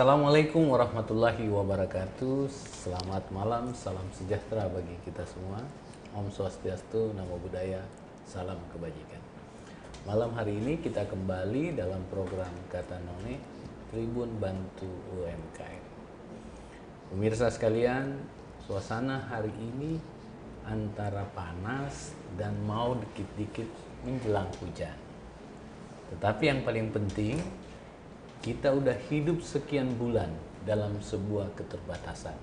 Assalamualaikum warahmatullahi wabarakatuh. Selamat malam, salam sejahtera bagi kita semua. Om Swastiastu, Namo Buddhaya, salam kebajikan. Malam hari ini kita kembali dalam program Kata None, Tribun Bantu UMKM. Pemirsa sekalian, suasana hari ini antara panas dan mau dikit-dikit menjelang hujan. Tetapi yang paling penting, kita udah hidup sekian bulan dalam sebuah keterbatasan.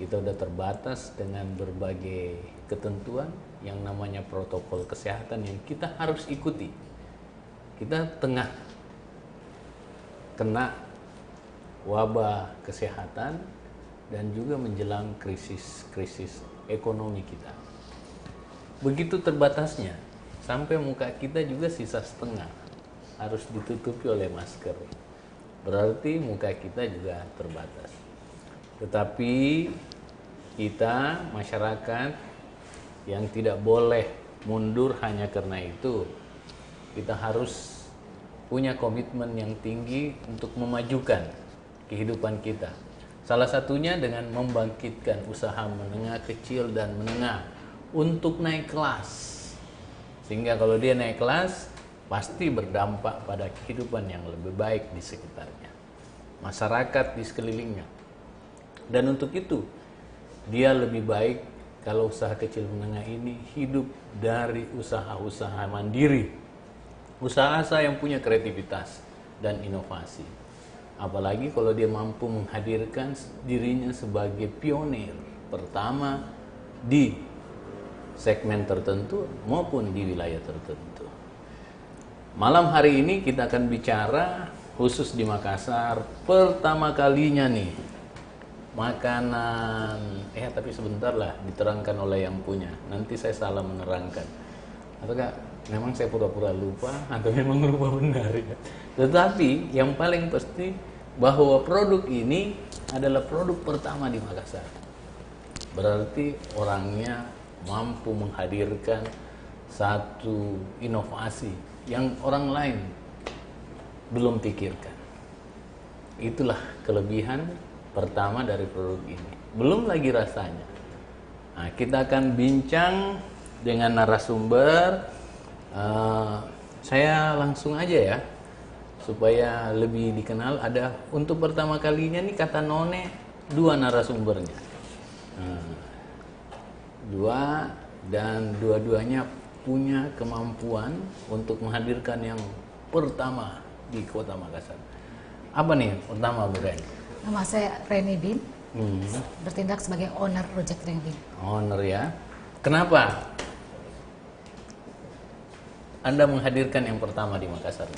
Kita udah terbatas dengan berbagai ketentuan yang namanya protokol kesehatan yang kita harus ikuti. Kita tengah kena wabah kesehatan dan juga menjelang krisis ekonomi kita. Begitu terbatasnya, sampai muka kita juga sisa setengah harus ditutupi oleh masker. Berarti muka kita juga terbatas. Tetapi kita masyarakat yang tidak boleh mundur hanya karena itu. Kita harus punya komitmen yang tinggi untuk memajukan kehidupan kita. Salah satunya dengan membangkitkan usaha menengah, kecil dan menengah untuk naik kelas. Sehingga kalau dia naik kelas, pasti berdampak pada kehidupan yang lebih baik di sekitarnya, masyarakat di sekelilingnya. Dan untuk itu, dia lebih baik kalau usaha kecil menengah ini hidup dari usaha-usaha mandiri, usaha yang punya kreativitas dan inovasi. Apalagi kalau dia mampu menghadirkan dirinya sebagai pionir pertama di segmen tertentu maupun di wilayah tertentu. Malam hari ini kita akan bicara khusus di Makassar pertama kalinya nih makanan. Tapi sebentar lah, diterangkan oleh yang punya. Nanti saya salah menerangkan. Ataukah memang saya pura-pura lupa atau memang lupa benar ya. Tetapi yang paling pasti bahwa produk ini adalah produk pertama di Makassar. Berarti orangnya mampu menghadirkan satu inovasi yang orang lain belum pikirkan. Itulah kelebihan pertama dari produk ini. Belum lagi rasanya. Nah, kita akan bincang dengan narasumber. Saya langsung aja ya, supaya lebih dikenal. Ada untuk pertama kalinya nih Kata None, dua narasumbernya. Dua, dan dua-duanya punya kemampuan untuk menghadirkan yang pertama di Kota Makassar. Apa nih pertama, Bu Ren? Nama saya Reni Bin, bertindak sebagai owner Rujak Reni Bin. Owner ya. Kenapa Anda menghadirkan yang pertama di Makassar?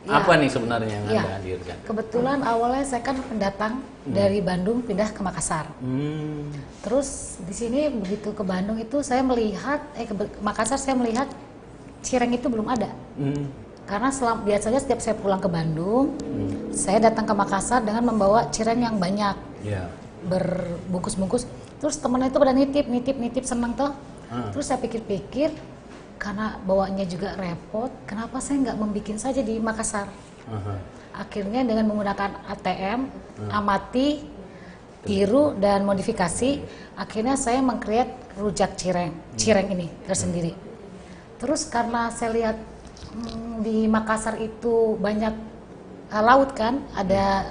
Ya. Apa nih sebenarnya yang Anda hadirkan? Kebetulan awalnya saya kan pendatang dari Bandung pindah ke Makassar. Terus di sini begitu ke Bandung itu saya melihat ke Makassar saya melihat cireng itu belum ada. Karena biasanya setiap saya pulang ke Bandung, saya datang ke Makassar dengan membawa cireng yang banyak, berbungkus-bungkus. Terus temennya itu pada nitip senang toh. Terus saya pikir-pikir, karena bawanya juga repot, kenapa saya nggak membuat saja di Makassar? Akhirnya dengan menggunakan ATM, amati, tiru dan modifikasi, akhirnya saya meng-create rujak cireng ini tersendiri. Terus karena saya lihat di Makassar itu banyak laut kan, ada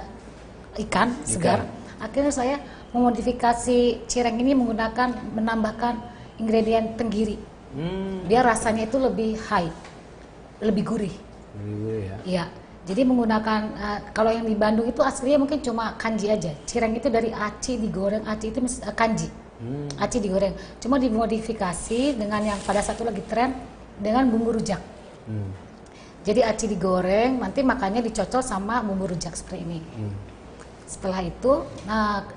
ikan segar. Akhirnya saya memodifikasi cireng ini menambahkan ingredient tenggiri. Dia rasanya itu lebih high, lebih gurih. Iya. Jadi menggunakan kalau yang di Bandung itu aslinya mungkin cuma kanji aja. Cireng itu dari aci digoreng, aci itu kanji. Aci digoreng. Cuma dimodifikasi dengan yang pada satu lagi tren dengan bumbu rujak. Jadi aci digoreng, nanti makannya dicocol sama bumbu rujak seperti ini. Setelah itu,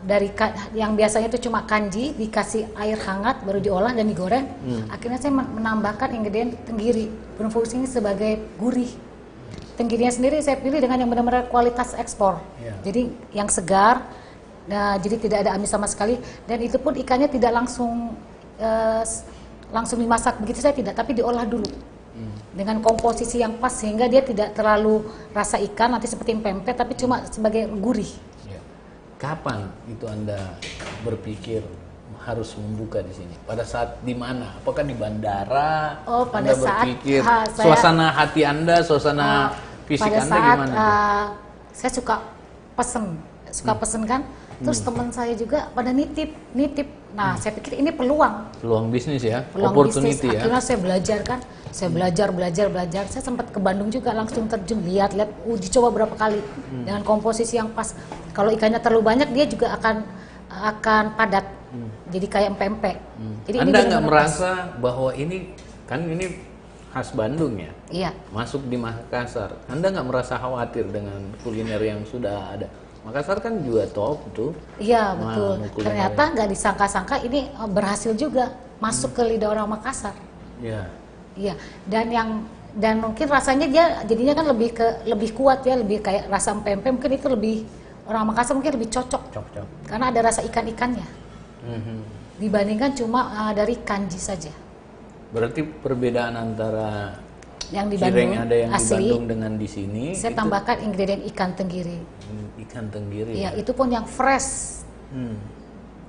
dari yang biasanya itu cuma kanji, dikasih air hangat, baru diolah dan digoreng. Akhirnya saya menambahkan ingredient tenggiri, berfungsi sebagai gurih. Tenggirinya sendiri saya pilih dengan yang benar-benar kualitas ekspor. Jadi yang segar, jadi tidak ada amis sama sekali. Dan itu pun ikannya tidak langsung dimasak begitu saya tidak, tapi diolah dulu. dengan komposisi yang pas sehingga dia tidak terlalu rasa ikan nanti seperti pempek tapi cuma sebagai gurih. Ya. Kapan itu Anda berpikir harus membuka di sini? Pada saat di mana? Apakah di bandara? Oh, pada Anda saat berpikir saya, suasana hati Anda, suasana fisik pada Anda saat gimana? saya suka pesen kan. Terus teman saya juga pada nitip. Nah, saya pikir ini Peluang bisnis ya, peluang opportunity bisnis. ya. Akhirnya saya belajar kan. Saya belajar. Saya sempat ke Bandung juga langsung terjun, lihat, uji coba berapa kali dengan komposisi yang pas. Kalau ikannya terlalu banyak dia juga akan padat. Jadi kayak pempek. Jadi Anda ini nggak merasa bahwa ini khas Bandung ya? Iya. Masuk di Makassar. Anda nggak merasa khawatir dengan kuliner yang sudah ada? Makassar kan juga top tuh. Iya, betul. kuliner Ternyata nggak disangka-sangka ini berhasil juga masuk ke lidah orang Makassar. Iya. Iya. Dan mungkin rasanya dia jadinya kan lebih kuat ya, lebih kayak rasa pempek, mungkin itu lebih orang Makassar mungkin lebih cocok. Karena ada rasa ikan-ikannya. Dibandingkan cuma dari kanji saja. Berarti perbedaan antara Yang di cireng Bandung ada yang asli, di Bandung dengan di sini. saya tambahkan ingredient ikan tenggiri. Ikan tenggiri. Iya, itu pun yang fresh.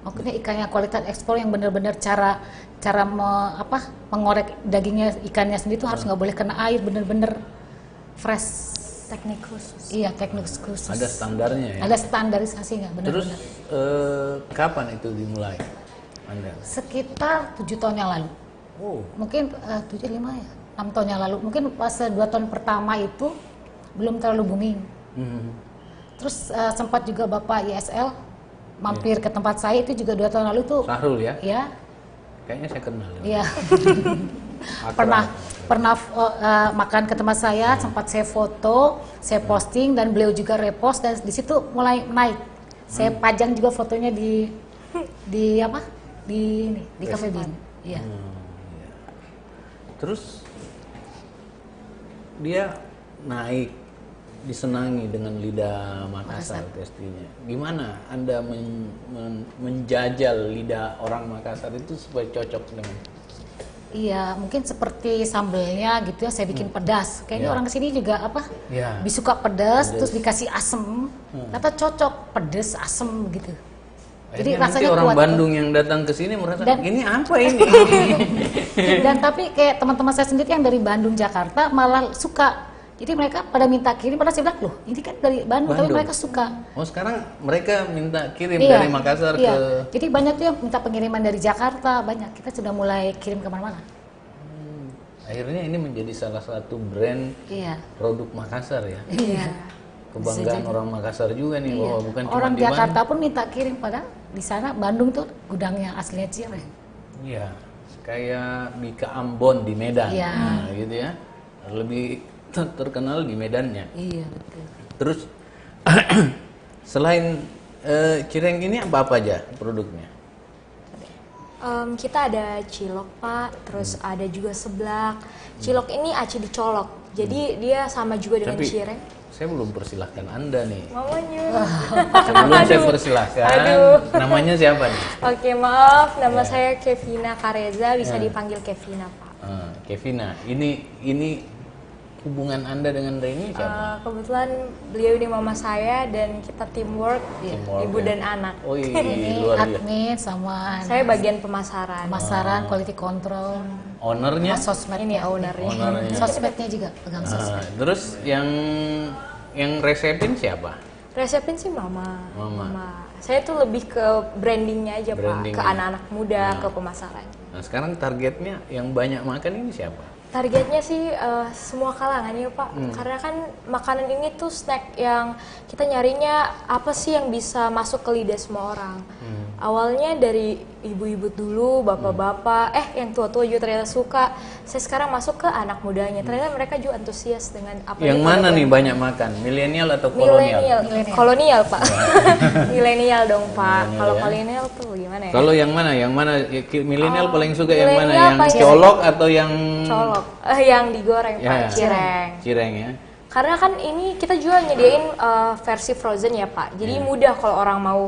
Maksudnya ikan yang kualitas ekspor yang benar-benar cara mengorek dagingnya ikannya sendiri itu harus nggak boleh kena air, benar-benar fresh. Teknik khusus. Iya, teknik khusus. Ada standarnya ya. Ada standarisasinya, Terus benar-benar. kapan itu dimulai Anda? Sekitar 7 tahun yang lalu. Oh. Mungkin 7, 5 ya, 6 tahun yang lalu. Mungkin pas 2 tahun pertama itu belum terlalu booming. Terus sempat juga Bapak ISL mampir ke tempat saya itu juga 2 tahun lalu tuh. Sahrul ya? Ya. Kayaknya saya kenal. Iya. pernah makan ke tempat saya, sempat saya foto, saya posting dan beliau juga repost dan di situ mulai naik. Saya pajang juga fotonya di Cafe Bean. Iya. Terus dia naik, disenangi dengan lidah Makassar pastinya. Gimana Anda menjajal lidah orang Makassar itu supaya cocok dengan? Iya, mungkin seperti sambelnya gitu ya, saya bikin pedas. Kayaknya orang kesini juga lebih suka pedas, terus dikasih asem. Kata cocok, pedas, asem gitu. Jadi rasanya orang kuat. Bandung yang datang ke sini merasa ini apa ini? Dan tapi kayak teman-teman saya sendiri yang dari Bandung, Jakarta malah suka. Jadi mereka pada minta kirim, padahal saya bilang, loh ini kan dari Bandung, tapi mereka suka. Oh sekarang mereka minta kirim dari Makassar ke... Jadi banyak tuh yang minta pengiriman dari Jakarta, banyak. Kita sudah mulai kirim kemana-mana. Akhirnya ini menjadi salah satu brand produk Makassar ya? Iya. Kebanggaan orang Makassar juga nih, bahwa bukan cuma orang di Jakarta pun minta kirim, padahal di sana Bandung tuh gudangnya aslinya Cireng. Iya, kayak Bika Ambon di Medan, Iya. Gitu ya. Lebih terkenal di Medannya. Iya betul. Terus selain cireng ini apa aja produknya? Kita ada cilok Pak, terus ada juga seblak. Cilok ini aci dicolok, jadi dia sama juga dengan cireng. Saya belum persilahkan Anda nih. Mamanya. Sebelum saya persilahkan, namanya siapa nih? Oke, maaf, nama saya Kevina Kareza, bisa dipanggil Kevina Pak. Kevina, ini hubungan Anda dengan Reni siapa? Kebetulan beliau ini mama saya dan kita teamwork, ibu dan anak. Oh iya, Ini luar biasa. admin sama Saya bagian pemasaran. quality control, Ownernya? sosmed Ini ownernya. sosmednya juga pegang sosmed. Terus yang resepin siapa? Resepin sih mama. Saya tuh lebih ke brandingnya aja Pak, ke anak-anak muda, ke pemasaran. Nah sekarang targetnya yang banyak makan ini siapa? Targetnya sih semua kalangan ya Pak, karena kan makanan ini tuh snack yang kita nyarinya apa sih yang bisa masuk ke lidah semua orang. Awalnya dari ibu-ibu dulu, bapak-bapak, yang tua-tua juga ternyata suka. Saya sekarang masuk ke anak mudanya, ternyata mereka juga antusias dengan apa yang mana nih banyak makan, milenial atau kolonial? Kolonial Pak. Milenial dong Pak. Kalau kolonial tuh gimana ya? Kalau yang mana? Milenial paling suka yang mana? milenial Yang colok atau yang colok? Yang digoreng Pak, cireng. Cireng ya. Karena kan ini kita juga nyediain versi frozen ya Pak. Jadi mudah kalau orang mau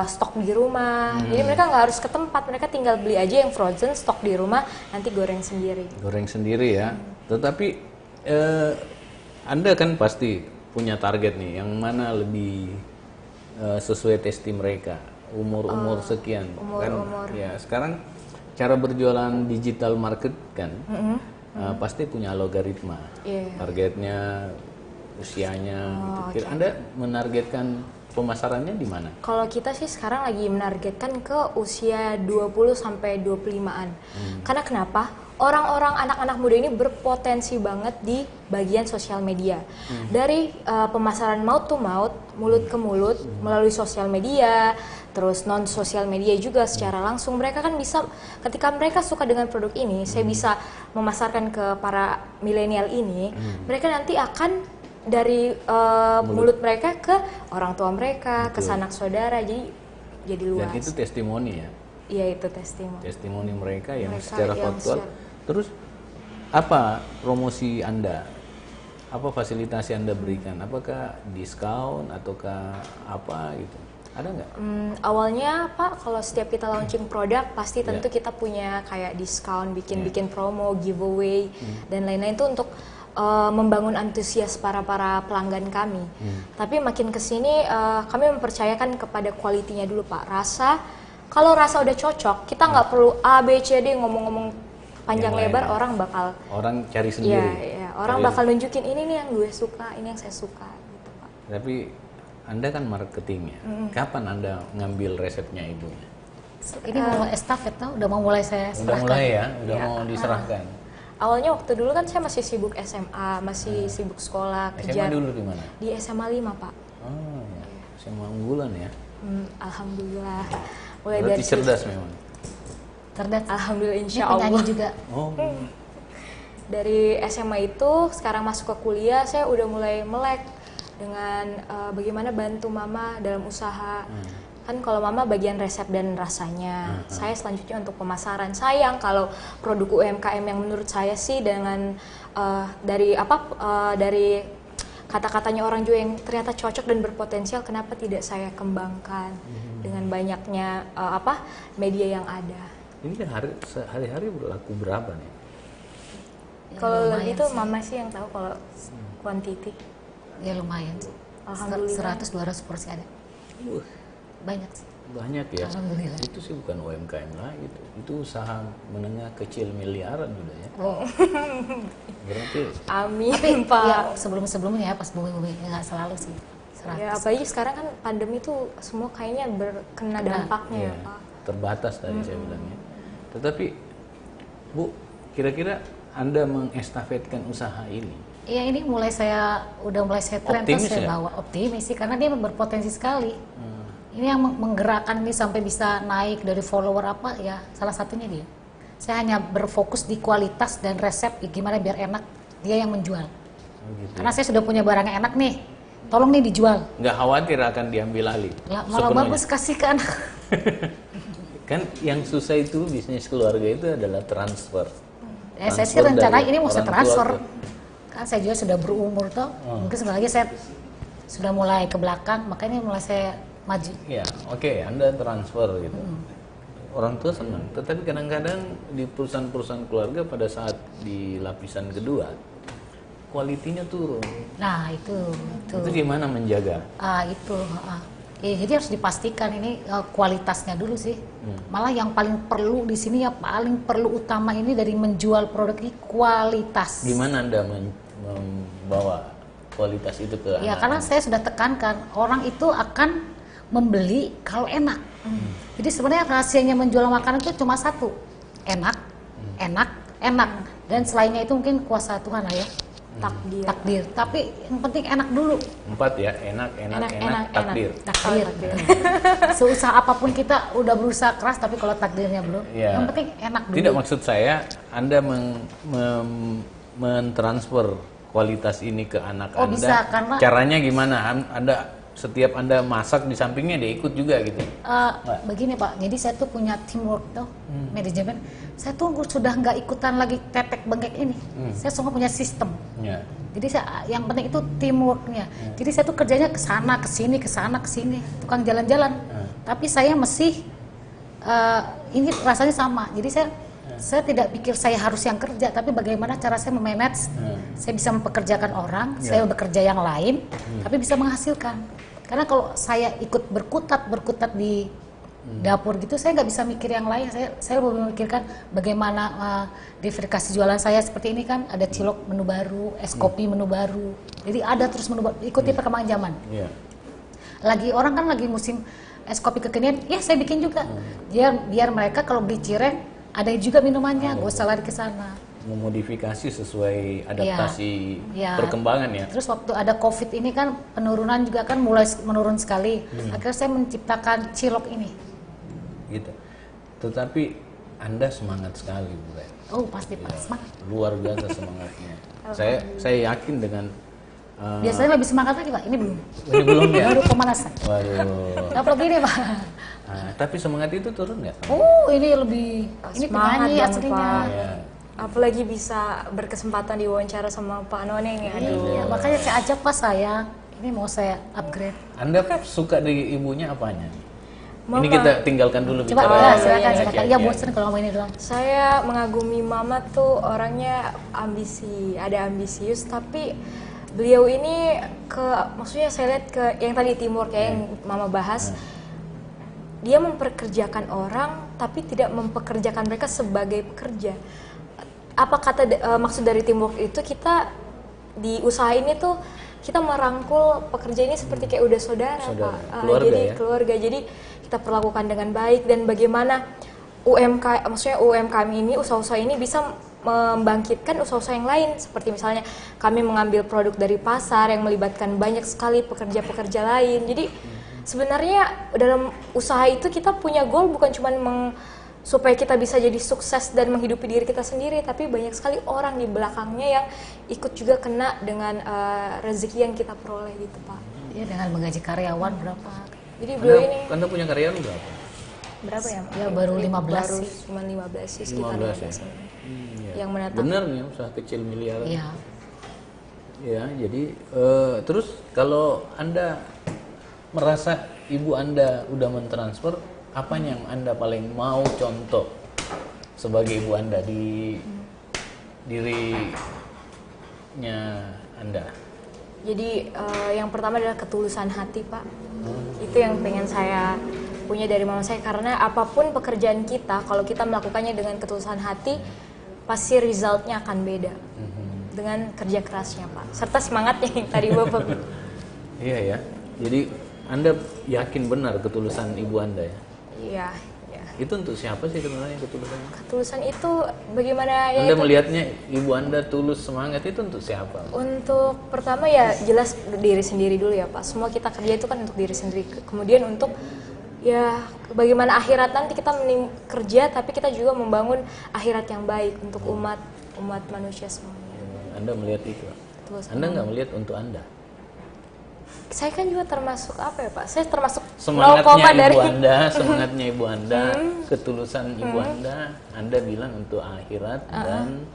stok di rumah. Jadi mereka nggak harus ke tempat, mereka tinggal beli aja yang frozen, stok di rumah, nanti goreng sendiri. Goreng sendiri ya. Tetapi Anda kan pasti punya target nih, yang mana lebih sesuai testi mereka, umur sekian. Umur. Ya sekarang cara berjualan digital market kan pasti punya logaritma. Targetnya, usianya. Gitu. Anda menargetkan pemasarannya di mana? Kalau kita sih sekarang lagi menargetkan ke usia 20 sampai 25-an. Karena kenapa? Orang-orang anak-anak muda ini berpotensi banget di bagian sosial media. Dari pemasaran mouth to mouth, mulut ke mulut, melalui sosial media, terus non sosial media juga secara langsung. Mereka kan bisa, ketika mereka suka dengan produk ini, saya bisa memasarkan ke para milenial ini, mereka nanti akan dari mulut mereka ke orang tua mereka, ke sanak saudara, jadi luas. Dan itu testimoni ya? Iya, itu testimoni. Testimoni mereka yang secara faktual. Terus apa promosi Anda? Apa fasilitasi Anda berikan? Apakah diskon ataukah apa gitu? Ada nggak? Awalnya Pak, kalau setiap kita launching produk pasti tentu kita punya kayak diskon, bikin promo, giveaway dan lain-lain itu untuk membangun antusias para pelanggan kami. Tapi makin kesini kami mempercayakan kepada kualitinya dulu Pak. Kalau rasa udah cocok, kita nggak perlu A, B, C, D ngomong-ngomong panjang lebar, orang cari sendiri. Iya, orang bakal nunjukin ini nih yang gue suka, ini yang saya suka gitu Pak. Tapi Anda kan marketingnya. Kapan Anda ngambil resepnya ibunya? Ini mau estafet tuh, udah mau mulai saya serahkan. Udah mulai ya, udah mau diserahkan. Awalnya waktu dulu kan saya masih sibuk SMA, masih sibuk sekolah, SMA kejar. dulu di mana? Di SMA 5 Pak. Oh ya, SMA unggulan ya. Alhamdulillah. Mulai Berarti dari cerdas memang. Cerdas. Alhamdulillah, Ini insya penyanyi Allah. juga. Oh. Dari SMA itu sekarang masuk ke kuliah, saya udah mulai melek dengan bagaimana bantu mama dalam usaha. Kan kalau mama bagian resep dan rasanya, saya selanjutnya untuk pemasaran. Sayang kalau produk UMKM yang menurut saya sih dengan dari kata-katanya orang juga yang ternyata cocok dan berpotensial, kenapa tidak saya kembangkan dengan banyaknya media yang ada. Ini kan sehari-hari berlaku berapa nih? Kalau lebih tuh mama sih yang tahu kalau quantity. Ya lumayan sih. Alhamdulillah. 100-200 porsi ada. Banyak sih. Banyak ya. Alhamdulillah. Itu sih bukan UMKM lah gitu. Itu usaha menengah kecil miliaran udah ya. Berarti Amin. Tapi Pak. ya sebelum-sebelumnya pas bumi-bumi nggak selalu sih. 100. Ya apalagi sekarang kan pandemi tuh semua kayaknya berkena dampaknya ya Pak. Terbatas tadi saya bilangnya. Tetapi Bu, kira-kira Anda mengestafetkan usaha ini? Iya, ini udah mulai saya tren terus saya bawa optimis sih karena dia berpotensi sekali. Ini yang menggerakkan ini sampai bisa naik dari follower apa ya, salah satunya dia. Saya hanya berfokus di kualitas dan resep gimana biar enak, dia yang menjual. Gitu. Karena saya sudah punya barang yang enak nih, tolong nih dijual. Nggak khawatir akan diambil alih? Malah bagus kasih ke anak. Kan yang susah itu bisnis keluarga itu adalah transfer. Saya sih rencana ini mau saya transfer. Kan saya juga sudah berumur toh, mungkin sebentar lagi saya sudah mulai ke belakang, makanya mulai saya maju. Ya, oke, Anda transfer gitu. Orang tua senang, tetapi kadang-kadang di perusahaan-perusahaan keluarga pada saat di lapisan kedua, kualitinya turun. Nah, itu. Itu gimana menjaga? Ya, jadi harus dipastikan ini kualitasnya dulu sih. Malah yang paling perlu di sini ya paling perlu utama ini dari menjual produk ini kualitas. Gimana Anda membawa kualitas itu ke ya anak? Karena saya sudah tekankan orang itu akan membeli kalau enak. Jadi sebenarnya rahasianya menjual makanan itu cuma satu, enak, enak. Dan selainnya itu mungkin kuasa Tuhan lah ya. Takdir. Tapi yang penting enak dulu. 4 ya, enak, takdir. Takdir. Seusaha apapun kita udah berusaha keras, tapi kalau takdirnya belum, yang penting enak dulu. Tidak, maksud saya Anda mentransfer kualitas ini ke anak Anda. Bisa, karena caranya gimana? Setiap Anda masak di sampingnya dia ikut juga gitu. Begini Pak, jadi saya tuh punya teamwork tuh, manajemen. Saya tuh sudah nggak ikutan lagi tetek bengkek ini. Saya semua punya sistem. Jadi yang penting itu teamworknya. Jadi saya tuh kerjanya ke sana, ke sini, tukang jalan-jalan. Tapi saya mesti ini rasanya sama. Jadi saya tidak pikir saya harus yang kerja, tapi bagaimana cara saya memanage. Saya bisa mempekerjakan orang, saya bekerja yang lain, tapi bisa menghasilkan. Karena kalau saya ikut berkutat di dapur gitu, saya nggak bisa mikir yang lain. Saya lebih memikirkan bagaimana diversifikasi jualan saya seperti ini kan, ada cilok menu baru, es kopi menu baru. Jadi ada terus menu baru, ikuti perkembangan zaman. Lagi orang kan lagi musim es kopi kekinian, ya saya bikin juga. Biar mereka kalau beli cireng ada juga minumannya, nggak usah lari ke sana. Memodifikasi sesuai adaptasi perkembangan ya. Terus waktu ada COVID ini kan penurunan juga kan mulai menurun sekali. Akhirnya saya menciptakan cilok ini. Gitu. Tetapi Anda semangat sekali, Bu Ren. Oh pasti Pak, semangat. Luar biasa semangatnya. saya yakin dengan biasanya lebih semangat lagi Pak, ini belum. Ini belum ya? Baru pemanasan. Waduh. Apalagi ini Pak. Tapi semangat itu turun nggak? Oh ini lebih, ini Semangat penyanyi dong, aslinya. Pak. Ya. Apalagi bisa berkesempatan diwawancara sama Pak Noneng ya. Iya, makanya saya ajak Pak saya, ini mau saya upgrade. Anda suka di ibunya apanya? Mama. Ini kita tinggalkan dulu Coba bicara. silakan. Ya bosan kalau ngomong ini doang. Saya mengagumi Mama tuh orangnya ada ambisius, tapi beliau ini maksudnya saya lihat ke yang tadi timur kayak yang Mama bahas. Dia memperkerjakan orang, tapi tidak mempekerjakan mereka sebagai pekerja. Apa maksud dari teamwork itu, kita di usaha ini tuh kita merangkul pekerja ini seperti kayak udah saudara. Pak. Keluarga, jadi ya? keluarga. Jadi kita perlakukan dengan baik, dan bagaimana UMKM ini, usaha-usaha ini bisa membangkitkan usaha-usaha yang lain, seperti misalnya kami mengambil produk dari pasar yang melibatkan banyak sekali pekerja-pekerja lain. Jadi sebenarnya dalam usaha itu kita punya goal bukan cuma supaya kita bisa jadi sukses dan menghidupi diri kita sendiri, tapi banyak sekali orang di belakangnya yang ikut juga kena dengan rezeki yang kita peroleh gitu Pak. Iya, dengan menggaji karyawan berapa? Jadi beliau ini Anda punya karyawan berapa? berapa ya? Ya baru 15 baru sih. cuma 15 sih, sekitar 15 15 ya? yang menetap. Bener nih, usaha kecil miliaran. Iya. Ya, jadi terus kalau Anda merasa ibu Anda udah mentransfer, apa yang Anda paling mau contoh sebagai ibu Anda di dirinya Anda? Jadi yang pertama adalah ketulusan hati Pak. Itu yang pengen saya punya dari mama saya, karena apapun pekerjaan kita, kalau kita melakukannya dengan ketulusan hati, pasti resultnya akan beda dengan kerja kerasnya Pak, serta semangatnya yang tadi Bapak bilang. Iya ya, jadi Anda yakin benar ketulusan ibu Anda ya? Iya, iya. Itu untuk siapa sih sebenarnya ketulusannya? Ketulusan itu bagaimana ya? Anda itu, melihatnya ibu Anda tulus semangat itu untuk siapa? untuk pertama ya jelas diri sendiri dulu ya Pak. Semua kita kerja itu kan untuk diri sendiri. Kemudian untuk ya bagaimana akhirat nanti kita kerja, tapi kita juga membangun akhirat yang baik untuk umat manusia semuanya. Anda melihat itu? Ketulusan. Anda nggak melihat untuk Anda? Saya kan juga termasuk apa ya Pak? Saya termasuk Semangatnya ibu Anda, ketulusan ibu Anda bilang untuk akhirat dan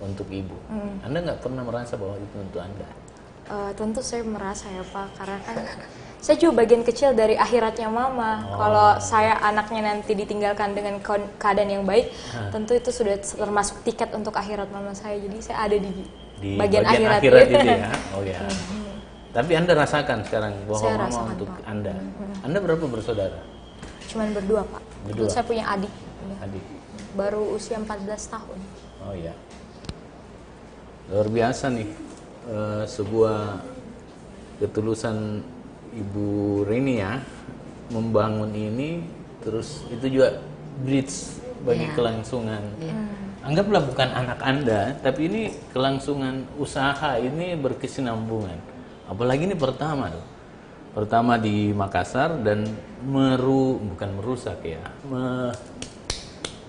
untuk ibu. Anda nggak pernah merasa bahwa itu untuk Anda? Tentu saya merasa ya Pak, karena kan saya juga bagian kecil dari akhiratnya Mama. Kalau saya anaknya nanti ditinggalkan dengan keadaan yang baik, tentu itu sudah termasuk tiket untuk akhirat Mama saya. Jadi saya ada di bagian akhirat itu ya. Oh ya. Tapi Anda rasakan sekarang bahwa Saya Mama rasakan, untuk Pak. Anda. Anda berapa bersaudara? Cuman berdua Pak. Berdua? Saya punya adik, Adik. baru usia 14 tahun. Oh ya. Luar biasa nih, sebuah ketulusan Ibu Rini ya, membangun ini, terus itu juga bridge bagi kelangsungan. Anggaplah bukan anak Anda, tapi ini kelangsungan usaha ini berkesinambungan. Apalagi ini pertama di Makassar dan bukan merusak ya,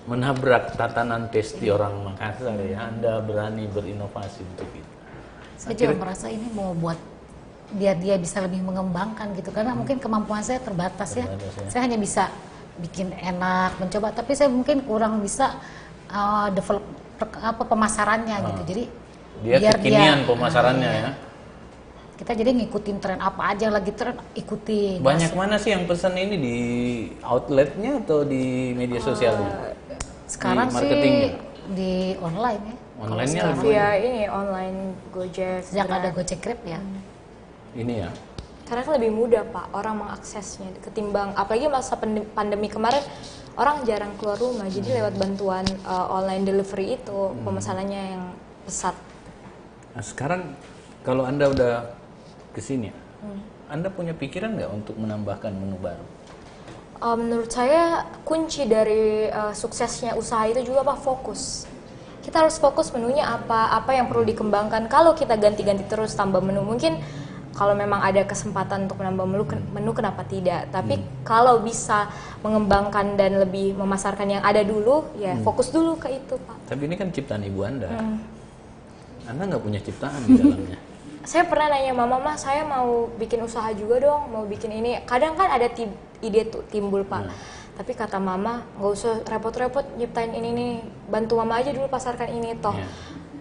menabrak tatanan pesti orang Makassar ya. Anda berani berinovasi untuk itu. Saya juga merasa ini mau buat biar dia bisa lebih mengembangkan gitu, karena mungkin kemampuan saya terbatas ya. Saya hanya bisa bikin enak, mencoba, tapi saya mungkin kurang bisa develop pemasarannya gitu. Jadi Dia Biar kekinian dia- pemasarannya ya. Kita jadi ngikutin tren apa aja yang lagi tren, ikuti. Banyak mana sih yang pesan ini di outletnya atau di media sosialnya? Sekarang di sih marketingnya? di online ya. Online-nya Kalau lebih Via ini online Gojek. sejak Grab. ada Gojek Grab ya. ini ya. Karena kan lebih mudah Pak orang mengaksesnya ketimbang apalagi masa pandemi kemarin orang jarang keluar rumah jadi lewat bantuan online delivery itu pemesanannya yang pesat. Nah, sekarang kalau Anda udah kesini, Anda punya pikiran nggak untuk menambahkan menu baru? Menurut saya kunci dari suksesnya usaha itu juga Pak fokus. Kita harus fokus menunya apa yang perlu dikembangkan. Kalau kita ganti-ganti terus tambah menu mungkin kalau memang ada kesempatan untuk menambah menu kenapa tidak? Tapi kalau bisa mengembangkan dan lebih memasarkan yang ada dulu, ya fokus dulu ke itu, Pak. Tapi ini kan ciptaan ibu Anda. Anda nggak punya ciptaan di dalamnya. Saya pernah nanya Mama, saya mau bikin usaha juga dong, mau bikin ini. Kadang kan ada ide tuh timbul, Pak. Tapi kata Mama, nggak usah repot-repot nyiptain ini nih, bantu Mama aja dulu pasarkan ini toh.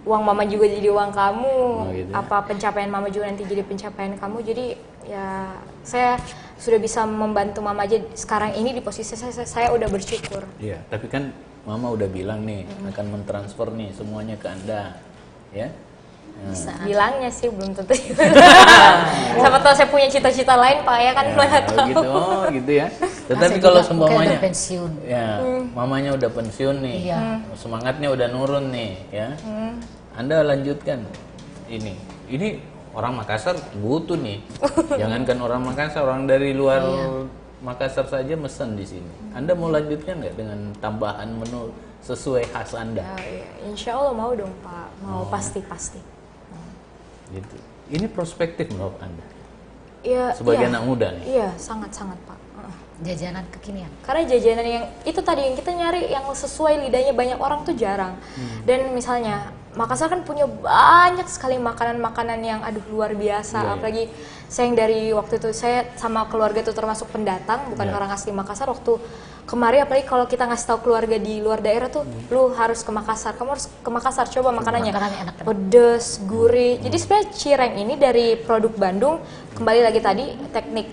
Uang Mama juga jadi uang kamu, gitu ya. apa pencapaian Mama juga nanti jadi pencapaian kamu. Jadi ya saya sudah bisa membantu Mama aja sekarang ini di posisi saya udah bersyukur. Iya, tapi kan Mama udah bilang nih akan mentransfer nih semuanya ke Anda, ya. Bilangnya sih belum tentu. Siapa tahu saya punya cita-cita lain Pak ya kan mana tahu. Gitu, gitu ya. Tetapi Saya kalau juga mungkin seumpamanya, udah pensiun. ya, mamanya udah pensiun nih, Iya. semangatnya udah nurun nih, ya. Anda lanjutkan ini. Ini orang Makassar butuh nih. Jangankan orang Makassar, orang dari luar Makassar saja mesen di sini. Anda mau lanjutkan nggak dengan tambahan menu sesuai khas Anda? Iya. Insya Allah mau dong Pak, mau pasti. Gitu. Ini prospektif menurut Anda Iya. sebagai iya. anak muda nih. Iya, sangat Pak. Jajanan kekinian. Karena jajanan yang itu tadi yang kita nyari yang sesuai lidahnya banyak orang tuh jarang. Dan misalnya Makassar kan punya banyak sekali makanan-makanan yang aduh luar biasa. Iya. Apalagi saya yang dari waktu itu saya sama keluarga itu termasuk pendatang, bukan orang asli Makassar. Waktu kemarin apalagi kalau kita ngasih tahu keluarga di luar daerah tuh, lu harus ke Makassar. Kamu harus ke Makassar coba makanannya. Makanannya enak. Pedes, gurih. Jadi sebenarnya cireng ini dari produk Bandung. Kembali lagi tadi teknik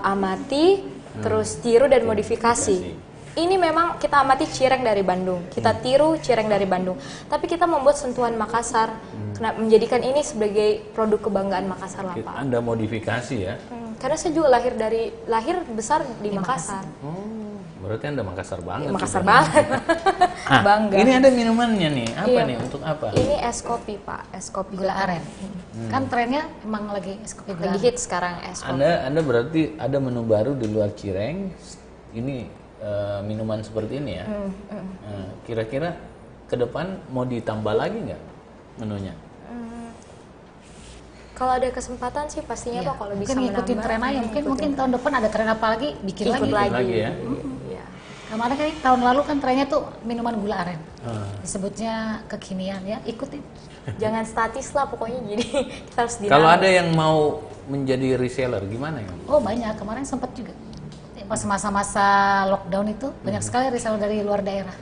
amati, terus tiru dan modifikasi. Ini memang kita amati cireng dari Bandung, kita tiru cireng dari Bandung. Tapi kita membuat sentuhan Makassar, menjadikan ini sebagai produk kebanggaan Makassar lah Pak. Anda modifikasi ya? Karena saya juga lahir besar di Makassar. Berarti Anda Makassar banget. Makassar juga. banget. Ah, Bangga. ini ada minumannya nih. Apa Iya. nih? Untuk apa? Ini es kopi Pak, es kopi Gula aren. Kan trennya emang lagi es kopi gula lagi aren. hit sekarang es kopi. Anda berarti ada menu baru di luar cireng. Ini minuman seperti ini ya. Nah, kira-kira ke depan mau ditambah lagi nggak menunya? Kalau ada kesempatan sih pastinya Iya. Pak kalau bisa Mungkin ngikutin menambah. tren aja. Mungkin tahun depan ada tren apa lagi, bikin Ikut lagi. lagi. ya. Iya. Kemarin kan tahun lalu kan trennya tuh minuman gula aren. Ah. Disebutnya kekinian ya, ikutin. Jangan statis lah pokoknya jadi kita harus dinamis. Kalau ada yang mau menjadi reseller gimana ya? Oh banyak, kemarin sempat juga. Pas masa-masa lockdown itu banyak sekali reseller dari luar daerah.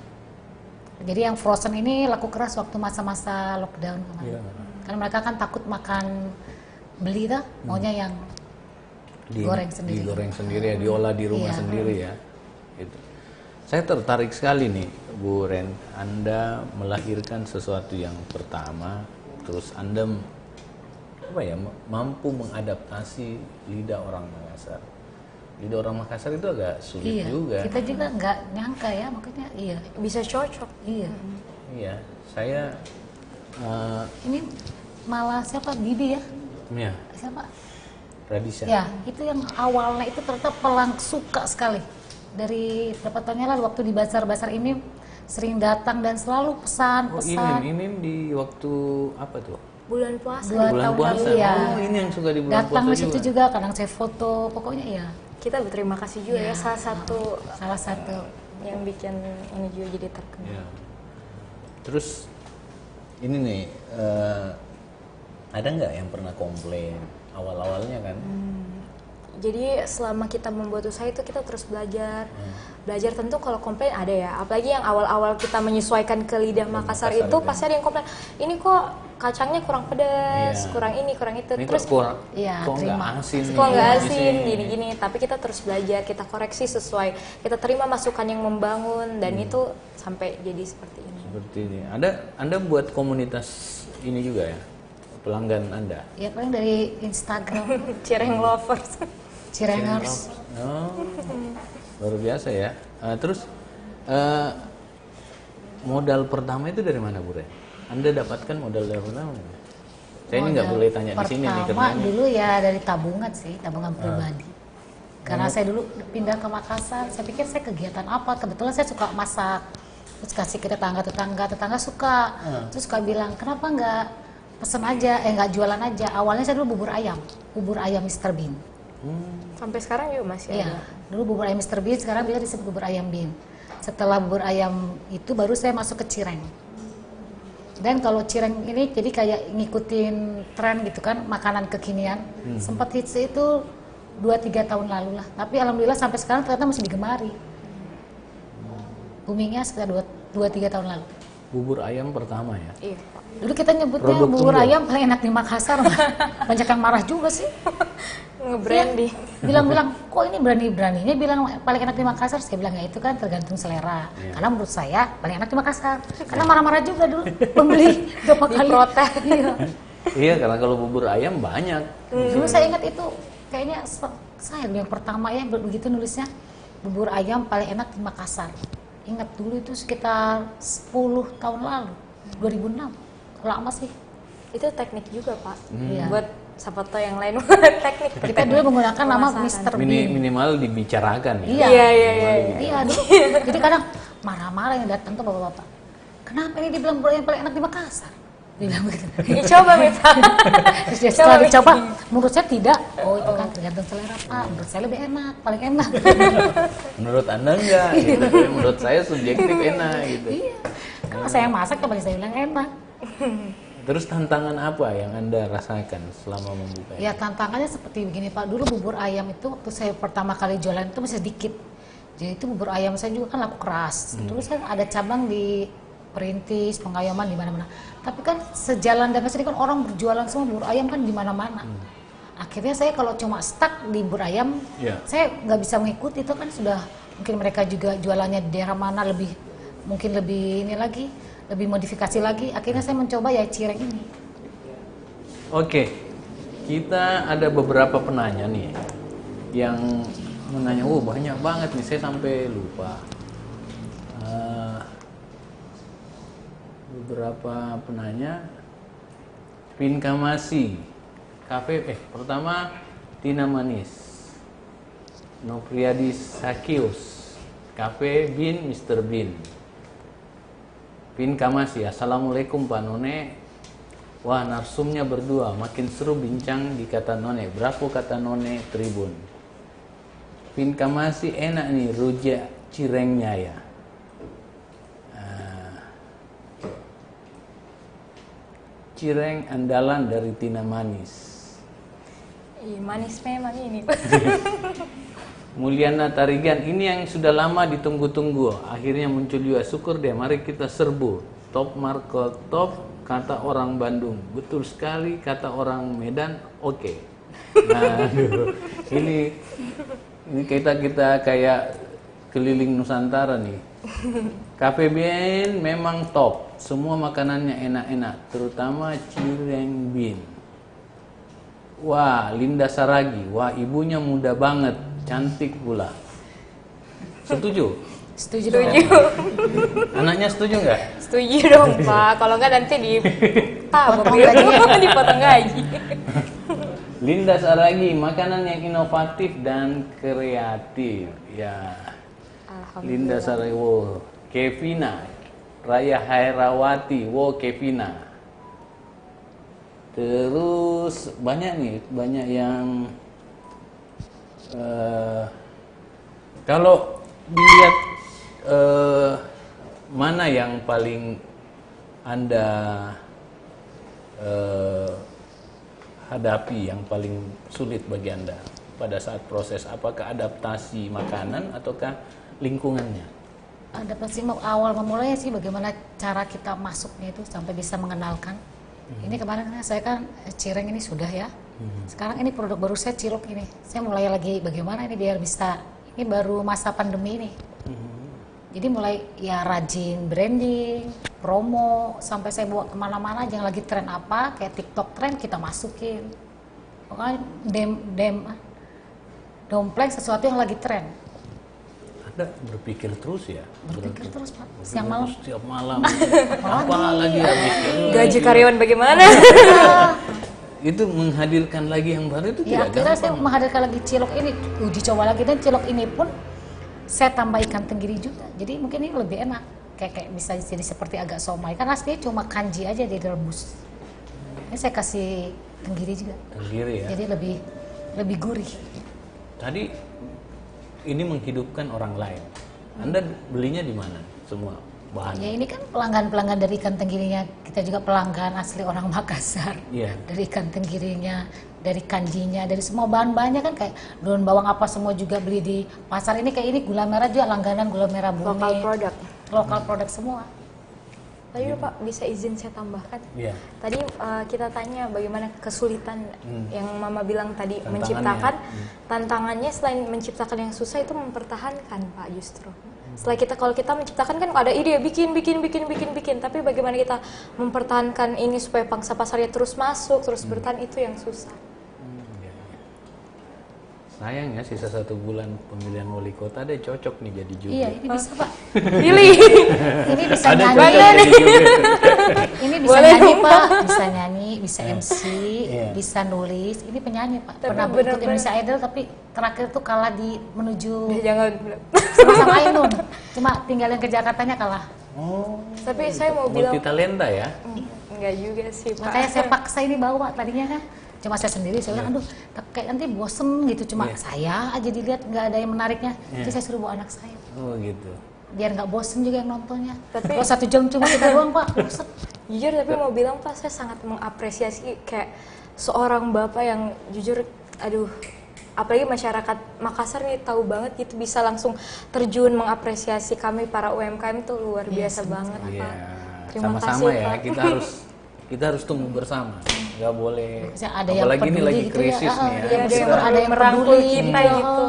Jadi yang frozen ini laku keras waktu masa-masa lockdown kemarin. Karena mereka kan takut makan beli tuh, maunya yang goreng sendiri. Digoreng sendiri ya, diolah di rumah Iya. sendiri ya. Gitu. Saya tertarik sekali nih, Bu Ren. Anda melahirkan sesuatu yang pertama, terus Anda mampu mengadaptasi lidah orang Makassar. Lidah orang Makassar itu agak sulit Iya, juga. kita juga nggak nyangka ya, makanya iya. bisa cocok. Iya. Iya, saya Ini malah siapa? Bibi ya? ya, Siapa? Radisha. Ya, itu yang awalnya itu ternyata pelang suka sekali. Dari berapa tahun yang lalu waktu di bazar-bazar ini sering datang dan selalu Oh, pesan-pesan. ini di waktu apa tuh? Bulan puasa. 2 Bulan tahun puasa. lalu ya. Oh, ini yang suka di bulan Datang puasa di situ juga, kadang saya foto, pokoknya iya. Kita berterima kasih juga ya salah satu Salah satu. yang bikin ini juga jadi terkenal. Ya. Terus ini nih ada nggak yang pernah komplain awal-awalnya kan? Jadi selama kita membuat usaha itu kita terus belajar. Belajar tentu kalau komplain ada ya. Apalagi yang awal-awal kita menyesuaikan ke lidah Makassar Makassar itu itu. pasti ada yang komplain. Ini kok kacangnya kurang pedas, Iya. kurang ini, kurang itu. Ini Terus Iya, kok nggak terima. asin nih, kok nggak ini asin, sih. gini-gini. Tapi kita terus belajar, kita koreksi sesuai, kita terima masukan yang membangun, dan itu sampai jadi seperti ini. Seperti ini. Anda buat komunitas ini juga ya, pelanggan Anda? Ya paling dari Instagram, Cireng lovers. Cirengers. Oh, luar biasa ya. Terus modal pertama itu dari mana, Bu Ren? Anda dapatkan modal dari pertama? Saya ini nggak Modal boleh tanya di sini nih pertama karena ini- dulu ya dari tabungan sih, tabungan pribadi. Karena saya dulu pindah ke Makassar, saya pikir saya kegiatan apa? Kebetulan saya suka masak. Terus kasih ke tetangga suka. Terus suka bilang, kenapa nggak pesen aja, nggak jualan aja. Awalnya saya dulu bubur ayam Mr. Bean. Sampai sekarang juga masih Iya, ada. dulu bubur ayam Mr. Bean, sekarang bisa disebut bubur ayam Bean. Setelah bubur ayam itu baru saya masuk ke cireng. Dan kalau cireng ini jadi kayak ngikutin tren gitu kan, makanan kekinian. Sempat hits itu 2-3 tahun lalu lah. Tapi alhamdulillah sampai sekarang ternyata masih digemari. Boomingnya sekitar 2-3 tahun lalu. bubur ayam pertama ya. Iya, Pak. Dulu kita nyebutnya Produk bubur tunggal. ayam paling enak di Makassar. Banyak yang marah juga sih. Nge-branding. Bilang-bilang, kok ini berani-beraninya bilang paling enak di Makassar? Saya bilang, ya itu kan tergantung selera. Karena menurut saya paling enak di Makassar. Karena marah-marah juga dulu pembeli berapa kali. Diprotes. Iya. Iya, karena kalau bubur ayam banyak. Dulu saya ingat itu, kayaknya saya yang pertama ya begitu nulisnya, bubur ayam paling enak di Makassar. Ingat dulu itu sekitar 10 tahun lalu, 2006. Lama sih. Itu teknik juga, Pak. Iya. Buat siapa tahu yang lain teknik. Kita dulu menggunakan nama Pemasaran. Mr. Bean. Minimal dibicarakan ya. Iya. Iya, iya, iya. Iya, dulu. Jadi kadang marah-marah yang datang tuh bapak-bapak. Kenapa ini dibilang bubur ayam paling enak di Makassar? Dibilang begitu. Coba Mita. Terus dia setelah dicoba, menurut saya tidak. Oh itu kan tergantung selera Pak. Menurut saya lebih enak, paling enak. Menurut Anda enggak gitu. Tapi menurut saya subjektif enak gitu. Iya. Kalau saya yang masak, bagi saya bilang enak. Terus tantangan apa yang Anda rasakan selama membuka? Ya tantangannya seperti begini Pak. Dulu bubur ayam itu waktu saya pertama kali jualan itu masih sedikit. Jadi itu bubur ayam saya juga kan laku keras. Dulu saya ada cabang di Perintis, Pengayoman, di mana-mana. Tapi kan sejalan dengan sini kan orang berjualan semua bubur ayam kan di mana-mana. Akhirnya saya kalau cuma stuck di bubur ayam, Iya. saya nggak bisa mengikuti. Itu kan sudah mungkin mereka juga jualannya di daerah mana mungkin lebih ini lagi, lebih modifikasi lagi. Akhirnya saya mencoba ya cireng ini. Oke, kita ada beberapa penanya nih yang menanya, oh banyak banget nih, saya sampai lupa. Beberapa penanya, Pinkamasi, kafe, pertama Tina Manis, Nopriadi Sakius, Cafe Bean Mr. Bean. Pinkamasi, Assalamualaikum Pak None. Wah, narsumnya berdua, makin seru bincang di kata None. Berapa kata None Tribun? Pinkamasi enak nih rujak cirengnya ya. Cireng andalan dari Tina Manis. Ih, manis memang ini. Mulyana Tarigan, ini yang sudah lama ditunggu-tunggu. Akhirnya muncul juga, syukur deh, mari kita serbu. Top Marco top, kata orang Bandung. Betul sekali, kata orang Medan, oke. Nah, ini kita kayak keliling Nusantara nih. KPBN memang top, semua makanannya enak-enak, terutama cireng bean. Wah, Linda Saragi, wah ibunya muda banget, cantik pula. Setuju? Setuju dong. Anaknya setuju nggak? Setuju dong, Pak. Kalau nggak nanti Potong gajinya. dipotong gaji. Linda Saragi, makanan yang inovatif dan kreatif. Ya, Linda Saragi, wow. Kevina, Raya Hairawati, wow Kevina. Terus banyak yang kalau dilihat mana yang paling Anda hadapi, yang paling sulit bagi Anda pada saat proses, apakah adaptasi makanan ataukah lingkungannya? Adaptasi awal memulainya sih bagaimana cara kita masuknya itu sampai bisa mengenalkan. Ini kemarin saya kan cireng ini sudah ya. Sekarang ini produk baru saya cilok ini. Saya mulai lagi bagaimana ini biar bisa. Ini baru masa pandemi ini. Jadi mulai ya rajin branding, promo, sampai saya bawa kemana-mana aja yang lagi tren apa, kayak TikTok tren kita masukin. Pokoknya dompleng sesuatu yang lagi tren. Anda berpikir terus ya? Berpikir terus Pak, siang malam. Setiap malam. Apa lagi habis ini? Gaji karyawan bagaimana? Itu menghadirkan lagi yang baru itu Ya, tidak akhirnya saya gampang. menghadirkan lagi cilok ini, uji coba lagi, dan cilok ini pun saya tambah ikan tenggiri juga. Jadi mungkin ini lebih enak, kayak bisa jadi seperti agak somai. Kan aslinya cuma kanji aja direbus. Ini saya kasih tenggiri juga. Tenggiri ya. Jadi lebih gurih. Tadi ini menghidupkan orang lain. Anda belinya di mana semua bahannya? Ya ini kan pelanggan-pelanggan dari ikan tenggirinya, kita juga pelanggan asli orang Makassar. Iya. Dari ikan tenggirinya, dari kanjinya, dari semua bahan-bahannya kan kayak daun bawang apa semua juga beli di pasar ini, kayak ini gula merah juga langganan gula merah bumi. Lokal produk. Lokal produk semua. Tadi Pak, bisa izin saya tambahkan? Iya. Tadi kita tanya bagaimana kesulitan yang Mama bilang tadi Tantangannya. menciptakan. Tantangannya selain menciptakan yang susah itu mempertahankan Pak justru. Kalau kita menciptakan kan ada ide bikin, tapi bagaimana kita mempertahankan ini supaya pangsa pasarnya terus masuk, terus bertahan, itu yang susah. Iya. Sayang ya sisa 1 bulan pemilihan wali kota ada cocok nih jadi jubir. Iya, ini bisa Pak. Pilih. Ini bisa Ada nyanyi. cocok jadi jubir. Ini bisa Boleh nyanyi dong, Pak, bisa nyanyi, bisa MC, Iya. bisa nulis. Ini penyanyi Pak. Tapi Pernah ikut bener-bener- Indonesia Idol tapi terakhir tuh kalah di menuju Jangan. sama-sama Ainun. Cuma tinggal yang ke Jakartanya kalah. Oh. Tapi saya mau bilang Multi talenta ya. enggak juga sih Pak. Makanya saya paksa ini bawa tadinya kan. Cuma saya sendiri, saya bilang aduh kayak nanti bosen gitu. Cuma Iya. saya aja dilihat nggak ada yang menariknya. Jadi saya suruh bawa anak saya. Oh gitu. Biar nggak bosen juga yang nontonnya. Tapi- Kalau 1 jam cuma kita doang Pak, bosen. Jujur tapi mau bilang Pak, saya sangat mengapresiasi kayak seorang bapak yang jujur, aduh, apalagi masyarakat Makassar nih tahu banget gitu, bisa langsung terjun mengapresiasi kami para UMKM tuh luar biasa banget Iya. Pak. Terima Sama-sama kasih ya. Pak. Kita harus tumbuh bersama. Nggak boleh. Misalnya ada yang Apalagi ini peduli lagi gitu krisis ya. nih ya. Iya, ada yang Meskipun ada yang merangkul peduli kita gitu. gitu.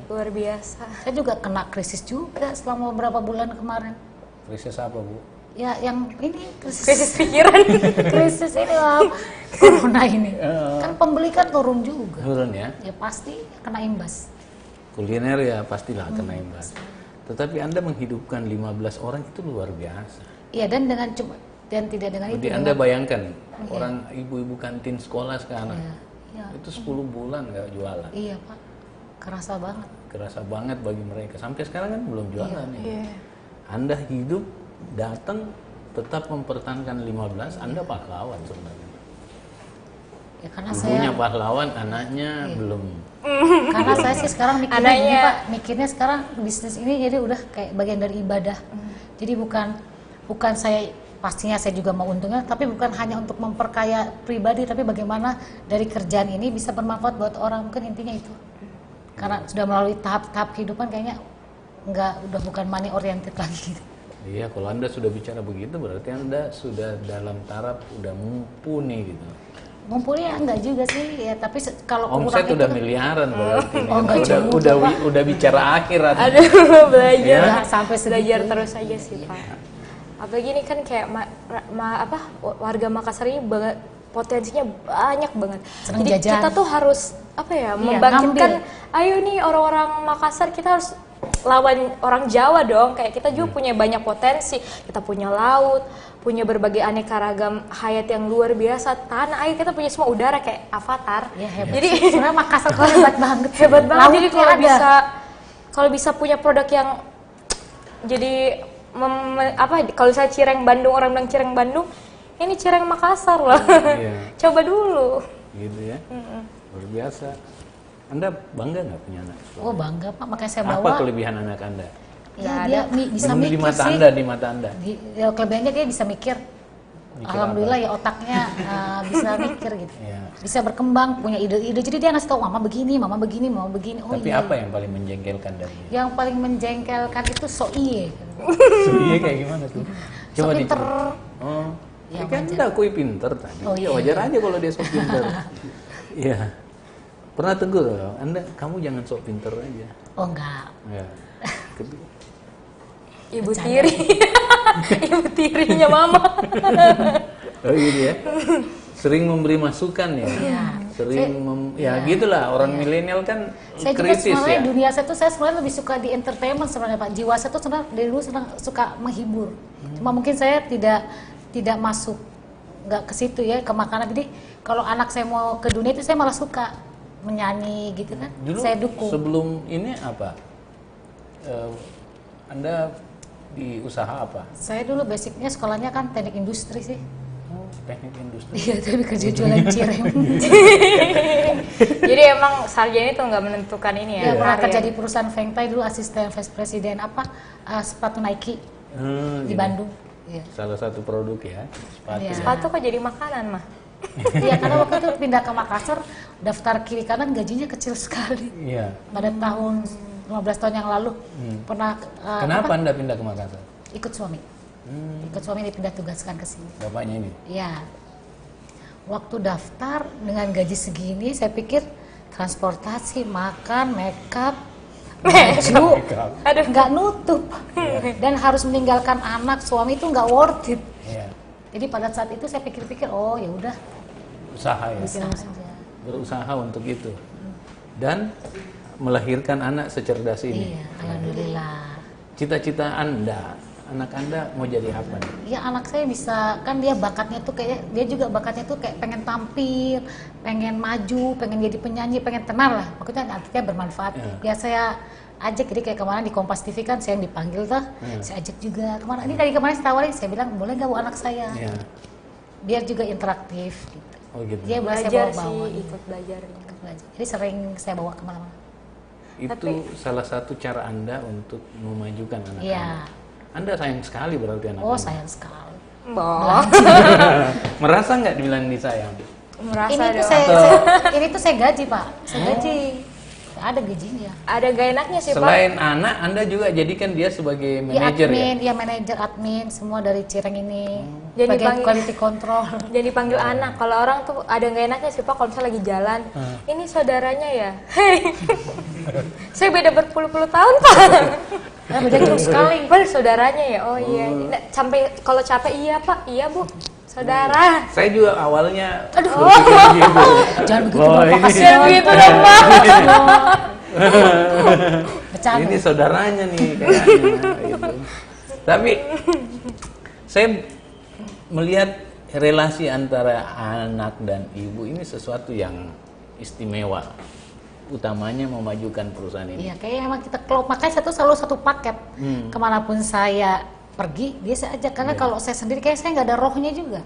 Luar biasa. Saya juga kena krisis juga selama beberapa bulan kemarin. Krisis apa Bu? Ya yang ini Krisis pikiran. krisis ini lah, corona ini. Kan pembeli kan turun juga. Turun ya. Ya pasti kena imbas. Kuliner ya pastilah kena imbas. Tetapi Anda menghidupkan 15 orang itu luar biasa. Iya, dan dengan cuma dan tidak dengan itu. Jadi Anda bayangkan orang ibu-ibu kantin sekolah sekarang Iya, itu 10 bulan nggak jualan. iya Pak, kerasa banget. Kerasa banget bagi mereka. Sampai sekarang kan belum jualan nih. Iya. Anda hidup, datang, tetap mempertahankan 15, Anda pahlawan sebenarnya. Ya karena Ibunya saya pahlawan, anaknya belum. karena saya sih sekarang mikirnya Anaknya- gini Pak, mikirnya sekarang bisnis ini jadi udah kayak bagian dari ibadah. Jadi bukan saya, pastinya saya juga mau untungnya, tapi bukan hanya untuk memperkaya pribadi, tapi bagaimana dari kerjaan ini bisa bermanfaat buat orang, mungkin intinya itu. Karena sudah melalui tahap-tahap kehidupan kayaknya udah bukan money oriented lagi gitu. Iya, kalau Anda sudah bicara begitu berarti Anda sudah dalam taraf udah mumpuni gitu. Mumpuni ya enggak juga sih ya, tapi kalau Omset kurang udah itu miliaran berarti. nih. Oh, enggak juga, udah bicara akhirat. Aduh, belajar. Ya. Sampai Belajar segitu. terus aja sih Pak. Apalagi ini kan kayak warga Makassar ini banget, potensinya banyak banget. Seneng Jadi jajan. kita tuh harus Iya, membangkitkan. ngambil. Ayo nih orang-orang Makassar, kita harus lawan orang Jawa dong. Kayak kita juga punya banyak potensi. Kita punya laut, punya berbagai aneka ragam hayat yang luar biasa. Tanah air kita punya semua, udara kayak Avatar. Ya hebat. Jadi Sebenarnya Makassar tuh hebat banget. hebat banget. Jadi Lautnya ada. kalau bisa punya produk yang jadi kalau saya cireng Bandung, orang bilang cireng Bandung, ini cireng Makassar loh. Iya. Coba dulu. Gitu ya. Luar biasa. Anda bangga nggak punya anak? Oh bangga Pak, makanya saya Apa bawa. kelebihan anak Anda? Ya dia bisa di mikir mata sih. Anda, di mata Anda. Ya, kelebihannya dia bisa mikir. Mikir Alhamdulillah ya otaknya bisa mikir gitu. Iya. Bisa berkembang, punya ide-ide. Jadi dia ngasih tahu mama begini, mama begini, mama begini. Oh Tapi iya. apa yang paling menjengkelkan dari dia? Yang paling menjengkelkan itu so iye. Iya kayak gimana tuh? So pinter. Oh, Ya, kan wajar. udah akui pinter tadi. Oh, Ya iya. wajar aja kalau dia sok pinter. Iya. Pernah tegur, kamu jangan sok pinter aja. Oh enggak. Ya. Kedua, Ibu Bercanda. tiri. Ibu tirinya mama. oh gitu ya. Sering memberi masukan ya. Iya. Sering gitulah orang milenial kan Saya juga kritis sebenarnya ya. dunia saya tuh saya sebenarnya lebih suka di entertainment sebenarnya Pak. Jiwa saya tuh sebenarnya dari dulu suka menghibur. Cuma mungkin saya tidak masuk nggak ke situ ya ke makanan. Jadi kalau anak saya mau ke dunia itu saya malah suka menyanyi gitu kan. Dulu Saya dukung. sebelum ini apa? Anda di usaha apa? Saya dulu basicnya sekolahnya kan teknik industri sih. Oh, teknik industri. Iya, tapi kerja jualan cireng. Jadi emang sarjana itu nggak menentukan ini ya. Ya, pernah karir. kerja di perusahaan Fengtai dulu asisten vice presiden sepatu Nike di Gitu. Bandung. Iya. Salah satu produk ya, sepatu. Iya. ya. Sepatu kok jadi makanan mah? Iya, karena waktu itu pindah ke Makassar, daftar kiri kanan gajinya kecil sekali. Iya. Pada tahun 15 tahun yang lalu pernah Kenapa Anda pindah ke Makassar? ikut suami. Ikut suami dipindah tugaskan ke sini. Bapaknya ini. Ya. Waktu daftar dengan gaji segini saya pikir transportasi, makan, makeup, baju Aduh. nggak nutup dan harus meninggalkan anak suami itu nggak worth it. Iya. Jadi pada saat itu saya pikir-pikir oh ya udah Usaha ya. bisa aja. Berusaha untuk itu. Dan melahirkan anak secerdas ini. Iya, alhamdulillah. Cita-cita Anda, anak Anda mau jadi apa nih? Ya anak saya bisa kan dia bakatnya tuh kayak dia juga bakatnya tuh kayak pengen tampil, pengen maju, pengen jadi penyanyi, pengen tenar lah. Maksudnya artinya bermanfaat. Ya saya ajak jadi kayak kemarin di Kompas TV kan saya yang dipanggil tuh, saya ajak juga kemana. Ini dari kemarin saya tawarin, saya bilang boleh nggak bawa anak saya, Ya. biar juga interaktif. Gitu. Oh gitu. Dia boleh saya Belajar bawa-bawa. sih, ikut belajar. Jadi sering saya bawa kemana-mana. Itu salah satu cara Anda untuk memajukan anak Iya. Anda. Anda sayang sekali berarti anak Oh Anda. sayang sekali. Boh. Merasa nggak dibilang disayang? Merasa Ini tuh dong. ini tuh saya gaji Pak, saya gaji. Ada gajinya. Ada gak enaknya sih Pak. Selain anak, Anda juga jadikan dia sebagai manajer ya? Ya manajer admin semua dari Cireng ini. Jadi Bagian panggil- quality control. Jadi panggil anak. Kalau orang tuh ada nggak enaknya sih Pak kalau misalnya lagi jalan. Ini saudaranya ya. Hei. Saya beda berpuluh-puluh tahun Pak. Nah, beda jauh sekali. Padahal saudaranya ya. Oh iya. Nah, sampai kalau capek iya Pak. Iya Bu. Saudara. Saya juga awalnya Aduh. berpikir gitu. Jangan begitu Oh, dong, Pak. ini- Kasihan Gitu dong Pak. Bercanda. Ini saudaranya nih kayaknya. Gitu. Tapi saya melihat relasi antara anak dan ibu ini sesuatu yang istimewa. Utamanya memajukan perusahaan ini. Iya, kayaknya emang kita klop. Makanya saya tuh selalu satu paket. Kemanapun saya pergi, dia saya ajak. Karena kalau saya sendiri, kayak saya nggak ada rohnya juga.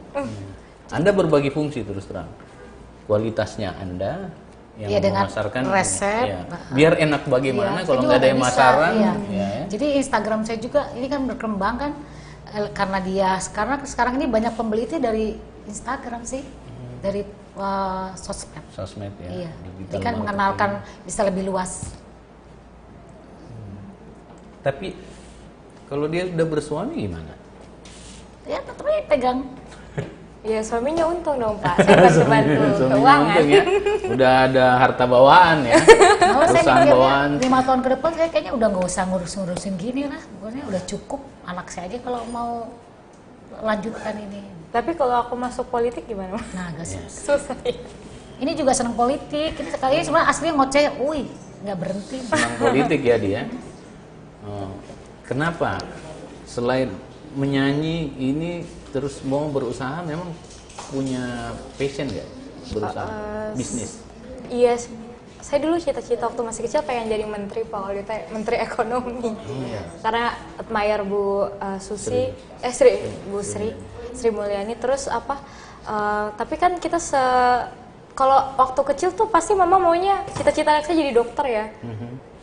Anda berbagi fungsi terus terang. Kualitasnya Anda yang Iya, dengan memasarkan resep. ya. Biar enak bagaimana Iya, kalau saya nggak ada juga yang bisa, masaran. iya. Ya. Jadi Instagram saya juga ini kan berkembang kan karena dia sekarang ini banyak pembeli itu dari Instagram sih, dari sosmed. Sosmed ya. Iya. digital Jadi kan marketing. mengenalkan bisa lebih luas. Tapi kalau dia udah bersuami gimana? Ya tetap aja pegang. Ya suaminya untung dong Pak. Saya bantu-bantu Suaminya keuangan. untung ya. Udah ada harta bawaan ya. Kalau saya Perusahaan bawaan. mikirnya 5 tahun ke depan saya kayaknya udah nggak usah ngurus-ngurusin gini lah. Pokoknya udah cukup anak saya aja kalau mau lanjutkan ini. Tapi kalau aku masuk politik gimana? Pak? Nah, agak Iya. Susah ya. Ini juga seneng politik. Ini sekali ini sebenarnya aslinya ngoceh, nggak berhenti. Tentang politik ya dia. Oh, kenapa? Selain menyanyi ini terus mau berusaha, memang punya passion nggak berusaha bisnis? Iya, saya dulu cita-cita waktu masih kecil pengen jadi menteri Pak, waktu itu menteri ekonomi. Karena admire Bu Susi, Bu Sri Mulyani. Terus apa? Tapi kan kita kalau waktu kecil tuh pasti mama maunya cita-cita anak saya jadi dokter ya.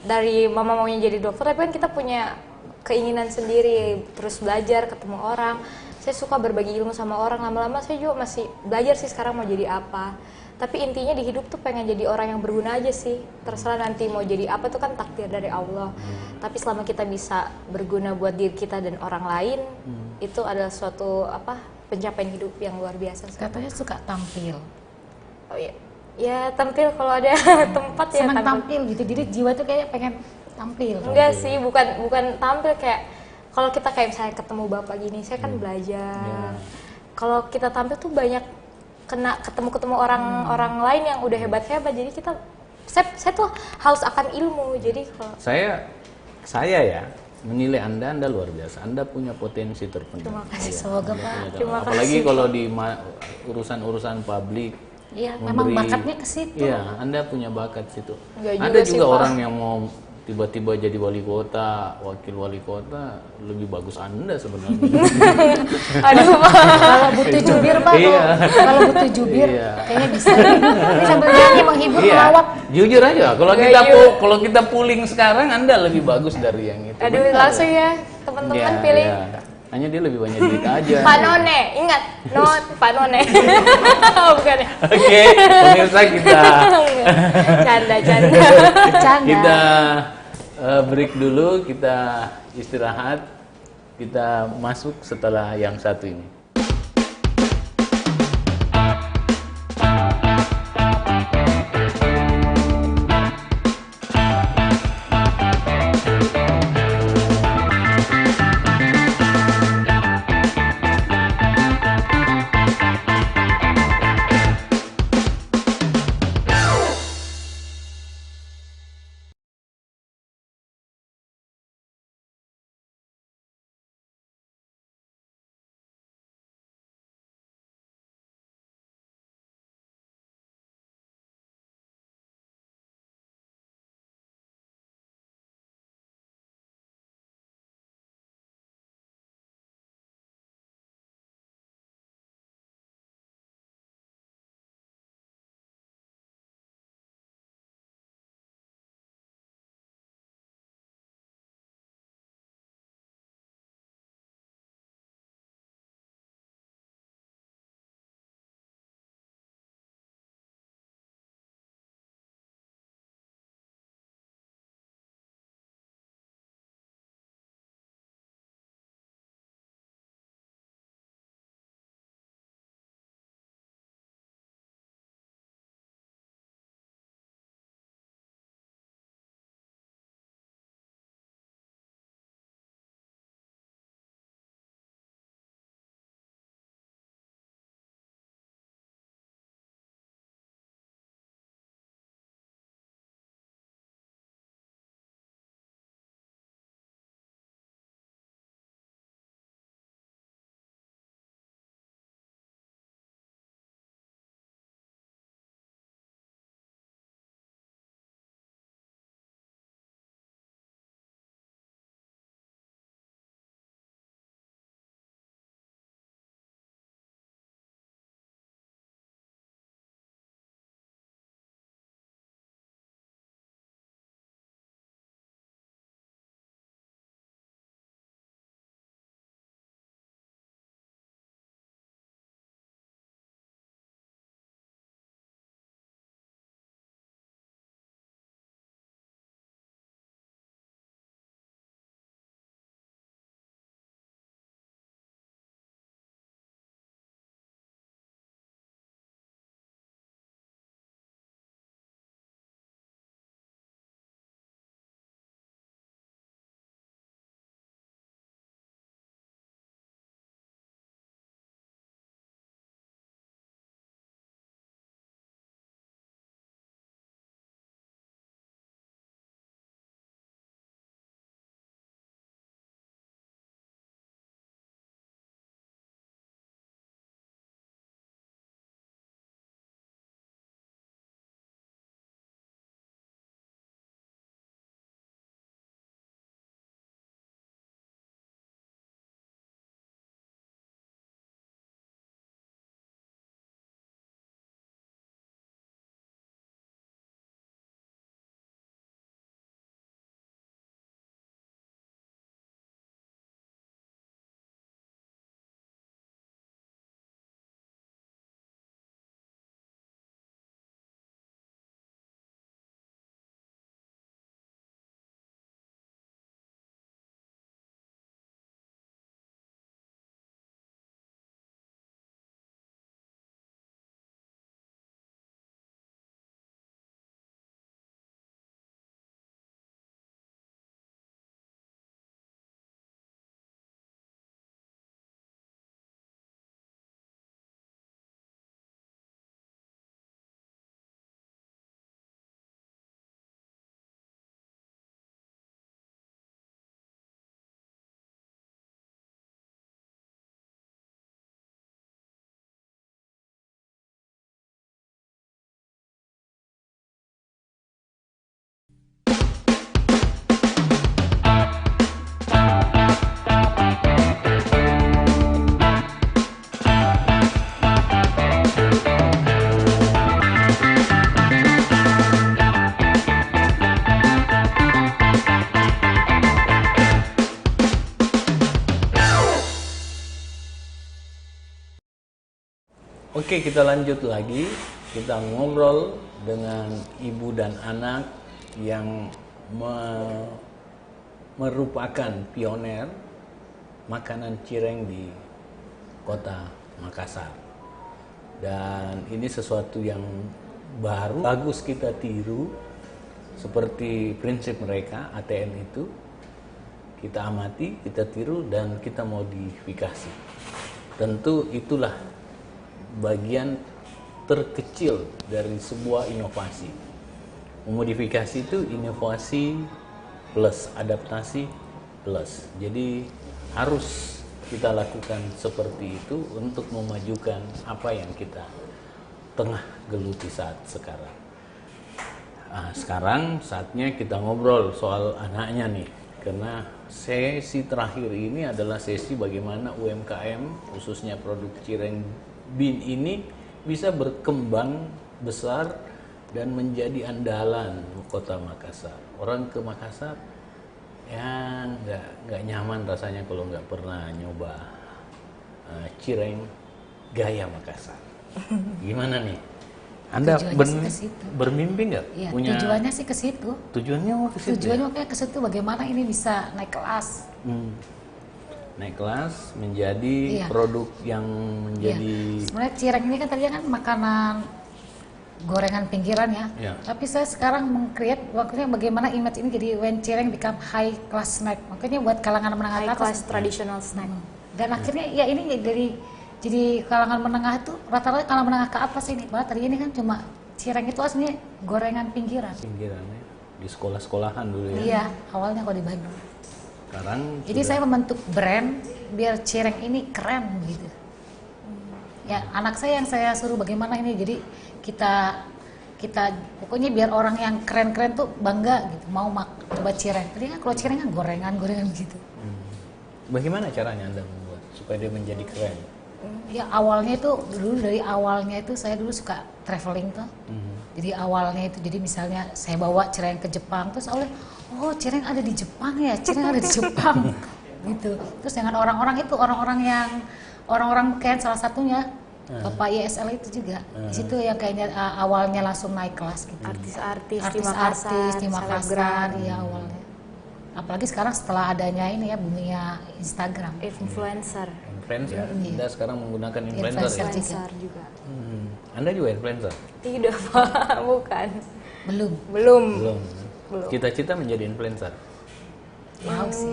Dari mama maunya jadi dokter, tapi kan kita punya keinginan sendiri, terus belajar, ketemu orang. Saya suka berbagi ilmu sama orang, lama-lama saya juga masih belajar sih sekarang mau jadi apa. Tapi intinya di hidup tuh pengen jadi orang yang berguna aja sih. Terserah nanti mau jadi apa tuh kan takdir dari Allah. Tapi selama kita bisa berguna buat diri kita dan orang lain, itu adalah suatu pencapaian hidup yang luar biasa. Katanya suka tampil. Oh iya, ya tampil kalau ada tempat ya Senang tampil. tampil gitu. Jadi jiwa tuh kayak pengen tampil. Enggak sih, bukan tampil kayak kalau kita kayak misalnya ketemu bapak gini, saya kan belajar. Kalau kita tampil tuh banyak ketemu orang-orang lain yang udah hebat-hebat. Jadi saya tuh haus akan ilmu. Jadi kalau Saya ya menilai Anda luar biasa. Anda punya potensi terpendam. terima kasih. Semoga Pak. Terima Apalagi kasih. kalau di urusan-urusan publik. Iya, memang bakatnya ke situ. Iya, Anda punya bakat situ. Enggak juga Ada sih, juga Pak. orang yang mau tiba-tiba jadi wali kota, wakil wali kota, lebih bagus Anda sebenarnya. Aduh, Pak. Kalau butuh jubir Pak, Iya. kalau butuh jubir Iya. kayaknya bisa. Ini sambil nyanyi menghibur Iya, melawak. jujur aja. Kalau Nggak, kita jujur. kalau kita pooling sekarang, Anda lebih bagus dari yang itu. Aduh, Benar. langsung ya teman-teman Iya, pilih. iya. Hanya dia lebih banyak duit aja. Pak None, ingat, Pak None. Bukan ya? Oke, pemirsa kita Canda. Bercanda. kita break dulu, kita istirahat, kita masuk setelah yang satu ini. Oke, kita lanjut lagi. Kita ngobrol dengan ibu dan anak yang merupakan pioner makanan cireng di kota Makassar. Dan ini sesuatu yang baru, bagus kita tiru seperti prinsip mereka, ATM itu. Kita amati, kita tiru, dan kita modifikasi. Tentu itulah bagian terkecil dari sebuah inovasi. Memodifikasi itu inovasi plus adaptasi plus. Jadi harus kita lakukan seperti itu untuk memajukan apa yang kita tengah geluti saat sekarang. Nah, sekarang saatnya kita ngobrol soal anaknya nih, karena sesi terakhir ini adalah sesi bagaimana UMKM khususnya produk cireng bin ini bisa berkembang besar dan menjadi andalan kota Makassar. Orang ke Makassar ya nggak nyaman rasanya kalau nggak pernah nyoba cireng gaya Makassar. Gimana nih? Anda bermimpi nggak? Ya, punya tujuannya sih ke situ. Tujuannya mau ke situ. Tujuannya makanya ke situ bagaimana ini bisa naik kelas. Naik kelas menjadi produk yang menjadi. Sebenarnya cireng ini kan tadinya kan makanan gorengan pinggiran ya. Tapi saya sekarang meng-create waktunya bagaimana image ini jadi when cireng become high class snack. Makanya buat kalangan menengah high atas. class traditional snack. Dan akhirnya ya ini jadi kalangan menengah itu rata-rata kalangan menengah ke atas ini. Padahal tadi ini kan cuma cireng itu aslinya gorengan pinggiran. Pinggirannya di sekolah-sekolahan dulu ya. Iya, awalnya kalau di Bandung. Sekarang jadi saya membentuk brand biar cireng ini keren gitu. Ya, anak saya yang saya suruh bagaimana ini, jadi kita pokoknya biar orang yang keren-keren tuh bangga gitu, mau coba cireng. Tadi kan kalau cireng kan gorengan gitu. Bagaimana caranya Anda membuat supaya dia menjadi keren? Ya awalnya itu dari awalnya itu saya dulu suka traveling tuh. Jadi awalnya itu jadi misalnya saya bawa cireng ke Jepang terus awalnya oh cireng ada di Jepang ya, cireng ada di Jepang gitu. Terus dengan orang-orang itu orang-orang kayak salah satunya Bapak ISL itu juga di situ yang kayaknya awalnya langsung naik kelas gitu. Artis-artis di Makassar ya awalnya. Apalagi sekarang setelah adanya ini ya buminya Instagram. Influencer. Anda sekarang menggunakan influencer juga. Anda juga influencer? Tidak Pak, bukan. Belum. Cita-cita menjadi influencer? Mau sih.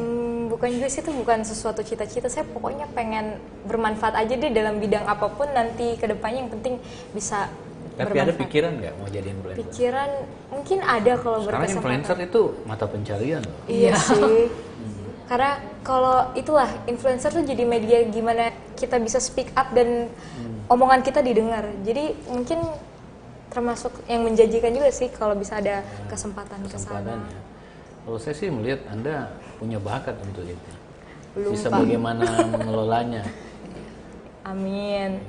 Bukan juga sih, itu bukan sesuatu cita-cita. Saya pokoknya pengen bermanfaat aja deh dalam bidang apapun nanti kedepannya, yang penting bisa tapi bermanfaat. Ada pikiran nggak mau jadi influencer? Pikiran mungkin ada kalau berkesempatan. Sekarang influencer itu mata pencarian loh. Iya sih. Karena kalau itulah influencer tuh jadi media gimana kita bisa speak up dan omongan kita didengar. Jadi mungkin termasuk yang menjanjikan juga sih kalau bisa ada kesempatan ke sana. Kalau saya sih melihat Anda punya bakat untuk itu. Bisa Pak. Bagaimana mengelolanya. Amin.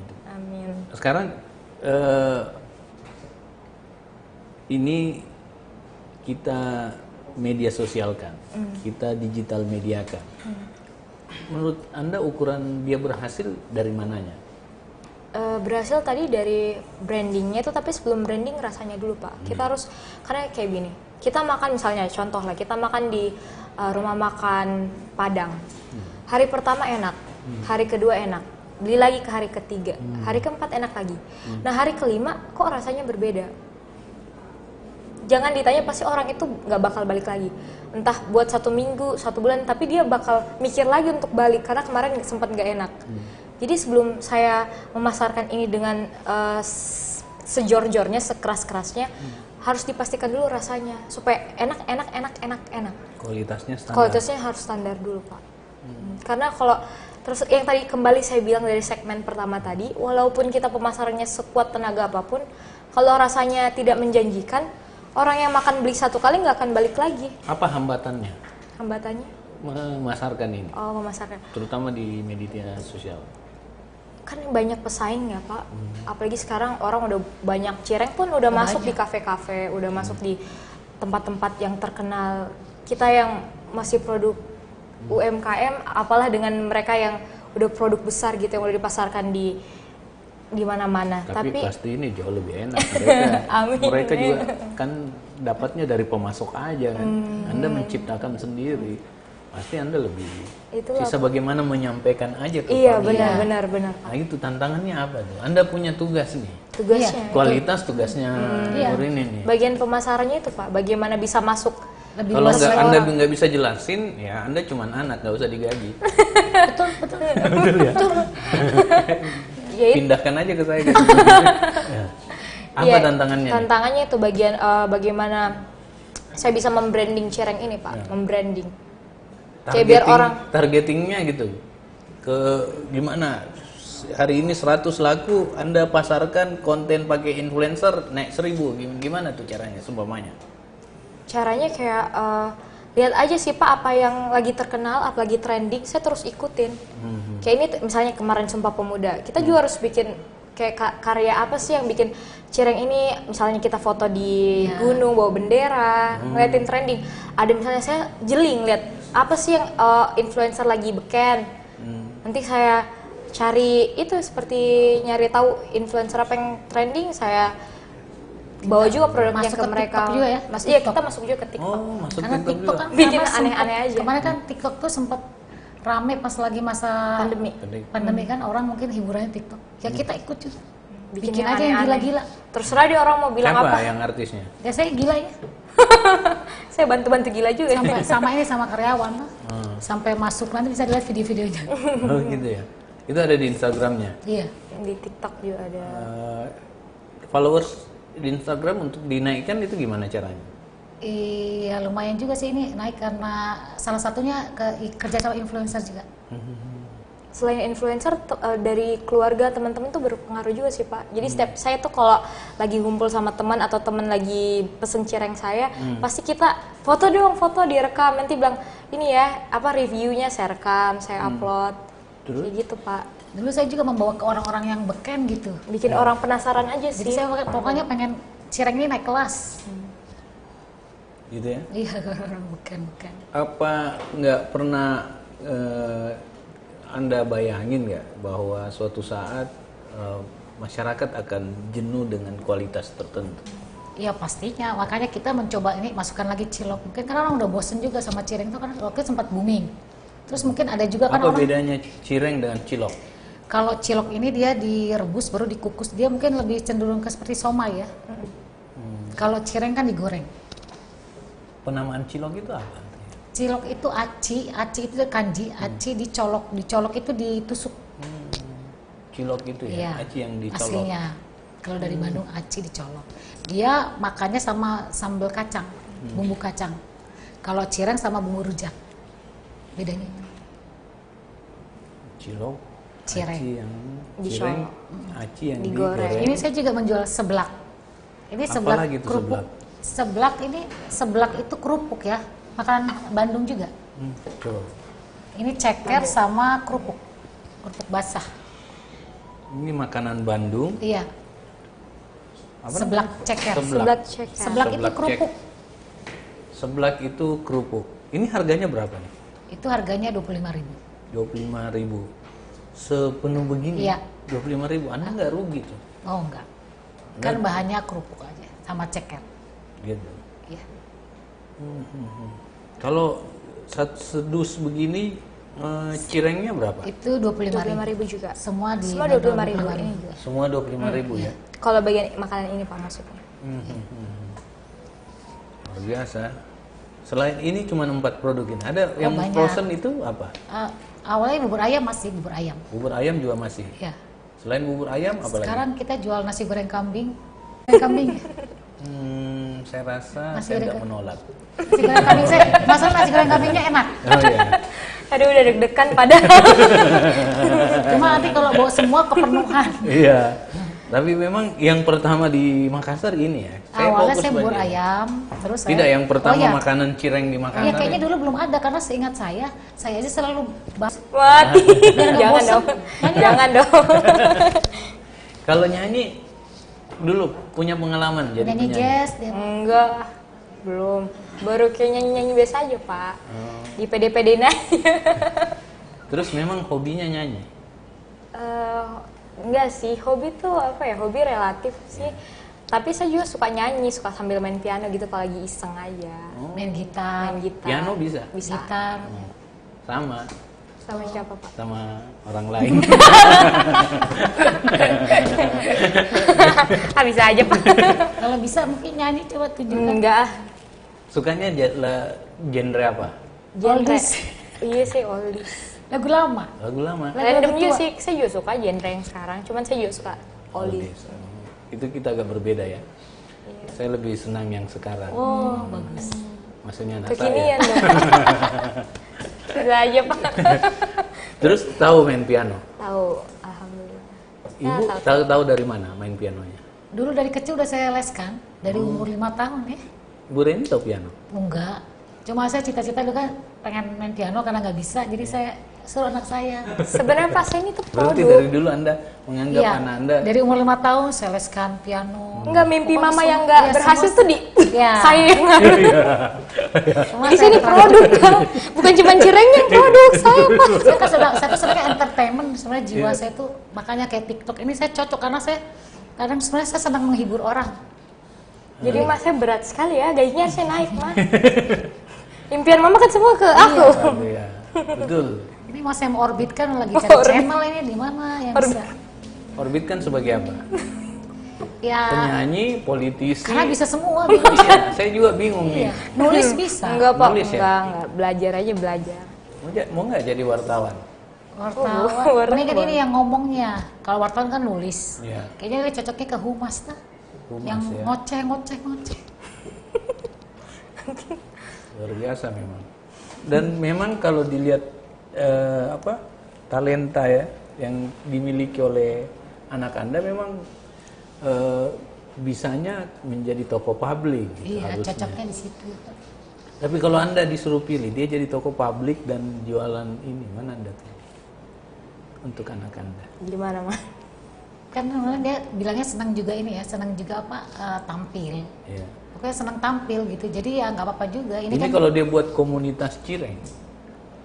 Sekarang ini kita media sosialkan, kita digital mediakan. Menurut Anda ukuran dia berhasil dari mananya? Berhasil tadi dari brandingnya itu, tapi sebelum branding rasanya dulu Pak. Kita harus, karena kayak gini, kita makan misalnya contoh lah, kita makan di rumah makan Padang. Hari pertama enak, hari kedua enak, beli lagi ke hari ketiga, hari keempat enak lagi. Nah hari kelima kok rasanya berbeda. Jangan ditanya, pasti orang itu nggak bakal balik lagi. Entah buat 1 minggu, 1 bulan, tapi dia bakal mikir lagi untuk balik karena kemarin sempat nggak enak. Jadi sebelum saya memasarkan ini dengan sejor-jornya, sekeras-kerasnya, harus dipastikan dulu rasanya supaya enak. Kualitasnya harus standar dulu Pak. Karena kalau terus yang tadi kembali saya bilang dari segmen pertama tadi, walaupun kita pemasarannya sekuat tenaga apapun, kalau rasanya tidak menjanjikan, orang yang makan beli 1 kali nggak akan balik lagi. Apa hambatannya? Hambatannya? Memasarkan ini. Oh, memasarkan. Terutama di media sosial. Kan banyak pesaing ya Pak. Apalagi sekarang orang udah banyak, cireng pun udah masuk di kafe-kafe, udah masuk di tempat-tempat yang terkenal. Kita yang masih produk UMKM, apalah dengan mereka yang udah produk besar gitu yang udah dipasarkan di di mana-mana. Tapi Tapi pasti ini jauh lebih enak mereka. Amin. Mereka juga kan dapatnya dari pemasok aja kan. Anda menciptakan sendiri, pasti Anda lebih Itulah. sisa bagaimana menyampaikan aja ke iya publik. benar. Nah itu tantangannya apa tuh? Anda punya tugas nih, Tugasnya. kualitas tugasnya Nur ini nih. Bagian pemasarannya itu Pak, bagaimana bisa masuk. Lebih Kalau luas nggak lagi. Anda nggak bisa jelasin, ya Anda cuman anak, nggak usah digaji. Betul. Betul ya? Ya, Pindahkan aja ke saya. Gitu. Ya. Apa Iya, tantangannya? nih? Tantangannya itu bagian bagaimana saya bisa membranding cireng ini Pak, membranding. Kayak biar orang Targetingnya gitu. Ke gimana? Hari ini 100 laku, Anda pasarkan konten pakai influencer naik 1000. Gimana tuh caranya seumpamanya? caranya kayak lihat aja sih Pak apa yang lagi terkenal, apa lagi trending, saya terus ikutin. Kayak ini misalnya kemarin Sumpah Pemuda, kita juga harus bikin kayak karya apa sih yang bikin cireng ini, misalnya kita foto di gunung bawa bendera, ngeliatin trending. Ada misalnya saya jeling lihat apa sih yang influencer lagi beken. Nanti saya cari itu seperti nyari tahu influencer apa yang trending, saya bawa juga produknya Masuk ke ke mereka. TikTok juga ya? Iya, kita masuk juga ke TikTok. Oh, masuk Karena TikTok TikTok juga. kan Bikin sama aneh-aneh sempet- aja. Kemarin kan TikTok tuh sempat rame pas lagi masa pandemi kan, orang mungkin hiburannya TikTok. Ya kita ikut juga. Bikin yang aja yang aneh-aneh. gila-gila. Terserah dia orang mau bilang Siapa apa. yang artisnya? Ya saya gila ya. Saya bantu-bantu gila juga. Sama karyawan lah. Sampai masuk nanti bisa dilihat video-videonya. Oh gitu ya. Itu ada di Instagramnya. Iya. Di TikTok juga ada. Followers di Instagram untuk dinaikkan itu gimana caranya? Iya lumayan juga sih ini naik karena salah satunya kerja sama influencer juga. Selain influencer dari keluarga teman-teman tuh berpengaruh juga sih Pak. Jadi setiap saya tuh kalau lagi ngumpul sama teman atau teman lagi pesen cireng saya, pasti kita foto dong, foto direkam, nanti bilang ini ya apa reviewnya saya rekam, saya upload. Terus? Kayak gitu Pak. Dulu saya juga membawa ke orang-orang yang beken gitu. Bikin orang penasaran aja sih. Jadi saya pokoknya pengen cireng ini naik kelas. Gitu ya? Iya orang beken. Apa nggak pernah Anda bayangin nggak bahwa suatu saat masyarakat akan jenuh dengan kualitas tertentu? Iya pastinya, makanya kita mencoba ini masukkan lagi cilok. Mungkin karena orang udah bosen juga sama cireng itu kan waktu itu sempat booming. Terus mungkin ada juga kan Apa orang bedanya cireng dengan cilok? kalau cilok ini dia direbus baru dikukus, dia mungkin lebih cenderung ke seperti somai ya. Kalau cireng kan digoreng. Penamaan cilok itu apa? Cilok itu aci itu kanji, aci dicolok itu ditusuk. Cilok itu ya, Iya, aci yang dicolok. aslinya. Kalau dari Bandung aci dicolok. Dia makannya sama sambal kacang, bumbu kacang. Kalau cireng sama bumbu rujak. Bedanya itu. Cilok, Cireng. aci yang Dicolok. aci yang Digoreng. digoreng. Ini saya juga menjual seblak. Ini Apa seblak lagi tuh kerupuk. Seblak itu kerupuk ya. Makanan Bandung juga. Coba. Ini ceker sama kerupuk basah. Ini makanan Bandung. Iya. Apa Seblak namanya? ceker. Seblak ceker. Seblak itu Seblak kerupuk. Seblak itu kerupuk. Ini harganya berapa nih? Itu harganya 25.000. 25.000. Sepenuh begini? Iya. 25.000. Anda nggak rugi tuh. Oh enggak. Kan bahannya kerupuk aja sama ceker. Gitu. Iya. Kalau sedus begini cirengnya berapa? Itu 25.000. 25.000 juga. Semua di Semua 25.000 ini juga. Semua 25.000 ya. Kalau bagian makanan ini Pak maksudnya. Luar biasa. Selain ini cuma 4 produk ini. Ada yang banyak. frozen itu apa? Awalnya bubur ayam masih bubur ayam. Bubur ayam juga masih. Ya. Selain bubur ayam apa lagi? Sekarang kita jual nasi goreng kambing. Goreng kambing. Saya rasa Masih saya ada tidak kan? menolak. Nasi goreng kambing saya, masalah nasi goreng kambingnya enak. Oh iya. Aduh udah deg-degan padahal. Cuma nanti kalau bawa semua kepenuhan. Iya. Tapi memang yang pertama di Makassar ini ya. Awalnya fokus saya bubur banyak. ayam, terus saya. Tidak, yang pertama Oh, iya. makanan cireng di Makassar. Iya kayaknya dulu belum ada karena seingat saya aja selalu bahas. Mati. Biar nggak Jangan bosen. dong. Nyanyi Jangan dong. Kalau nyanyi dulu punya pengalaman jadi nyanyi penyanyi. jazz dia. Enggak. Belum. Baru kayak nyanyi-nyanyi biasa aja, Pak. Di PD-PD aja. Terus memang hobinya nyanyi. Enggak sih, hobi tuh apa ya, hobi relatif sih. Tapi saya juga suka nyanyi, suka sambil main piano gitu kalau lagi iseng aja. Main gitar. Main gitar. Piano bisa? Bisa. Gitar. Sama Sama siapa Pak? sama orang lain. Bisa aja Pak. Kalau bisa mungkin nyanyi coba tunjukkan. Enggak. Sukanya genre apa? Genre. Oldies. Iya sih oldies. Lagu lama. Lagu lama. Random tua. music, saya juga suka genre yang sekarang. Cuman saya juga suka oldies. Itu kita agak berbeda ya. Saya lebih senang yang sekarang. Oh, bagus. Maksudnya anak saya. Kekinian dong. Bisa aja Pak. Terus tahu main piano? Tahu, alhamdulillah. Ibu tahu. tahu dari mana main pianonya? Dulu dari kecil udah saya leskan, dari umur 5 tahun ya. Bu Reni tahu piano? Enggak. Cuma saya cita-cita dulu kan pengen main piano karena nggak bisa, jadi saya suruh anak saya. Sebenarnya Pak saya ini tuh Berarti produk. dari dulu Anda menganggap Iya, anak Anda dari umur 5 tahun saya leskan piano. Enggak, mimpi Pokoknya mama semua- yang enggak iya, berhasil semua- tuh di Iya. saya yang Semua di saya sini pernah- produk kan. Bukan cuma cireng yang produk saya Pak. saya tuh sebenarnya entertainment, sebenarnya jiwa saya tuh makanya kayak TikTok ini saya cocok karena saya kadang sebenarnya saya senang menghibur orang. Jadi mas saya berat sekali ya, gajinya saya naik mah. Impian mama kan semua ke aku. Iya, betul. Ini mau saya mau orbitkan lagi cari channel ini di mana yang bisa. Orbit kan sebagai apa? Ya, Penyanyi, politisi. karena bisa semua. Iya, saya juga bingung nih. Iya, nulis bisa. Enggak Pak, Nulis ya? enggak. Belajar aja belajar. Mau nggak jadi wartawan? Wartawan. wartawan. Ini kan ini yang ngomongnya. Kalau wartawan kan nulis. Iya. Kayaknya dia cocoknya ke humas tuh. Humas, Yang ya. ngoceh. Luar biasa memang. Dan memang kalau dilihat talenta ya yang dimiliki oleh anak Anda memang bisanya menjadi tokoh publik gitu, Iya, harusnya. cocoknya di situ. Tapi kalau Anda disuruh pilih, dia jadi tokoh publik dan jualan ini, mana Anda tuh? Untuk anak Anda. Gimana mah? Kan namanya dia bilangnya senang juga ini ya, senang juga apa tampil. Iya. Pokoknya senang tampil gitu. Jadi ya nggak apa-apa juga. Ini Ini kan kalau dia buat komunitas cireng,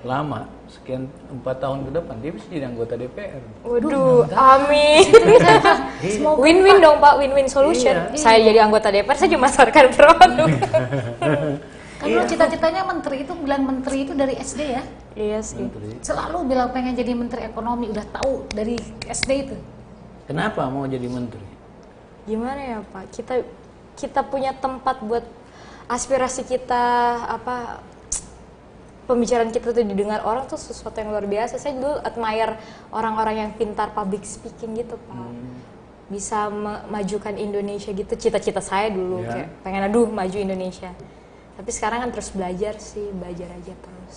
lama, sekian 4 tahun ke depan, dia bisa jadi anggota DPR. Waduh, amin. semoga Win-win dong Pak, win-win solution. Iya. Saya jadi anggota DPR, saya cuma masarkan produk. kan dulu cita-citanya menteri itu bilang menteri itu dari SD ya. Iya sih. Selalu bilang pengen jadi menteri ekonomi, udah tahu dari SD itu. Kenapa mau jadi menteri? Gimana ya Pak? Kita punya tempat buat aspirasi kita, apa pembicaraan kita tuh didengar orang tuh sesuatu yang luar biasa. Saya dulu admire orang-orang yang pintar public speaking gitu Pak. Bisa memajukan Indonesia gitu. Cita-cita saya dulu Ya. kayak pengen maju Indonesia. Tapi sekarang kan terus belajar sih, belajar aja terus.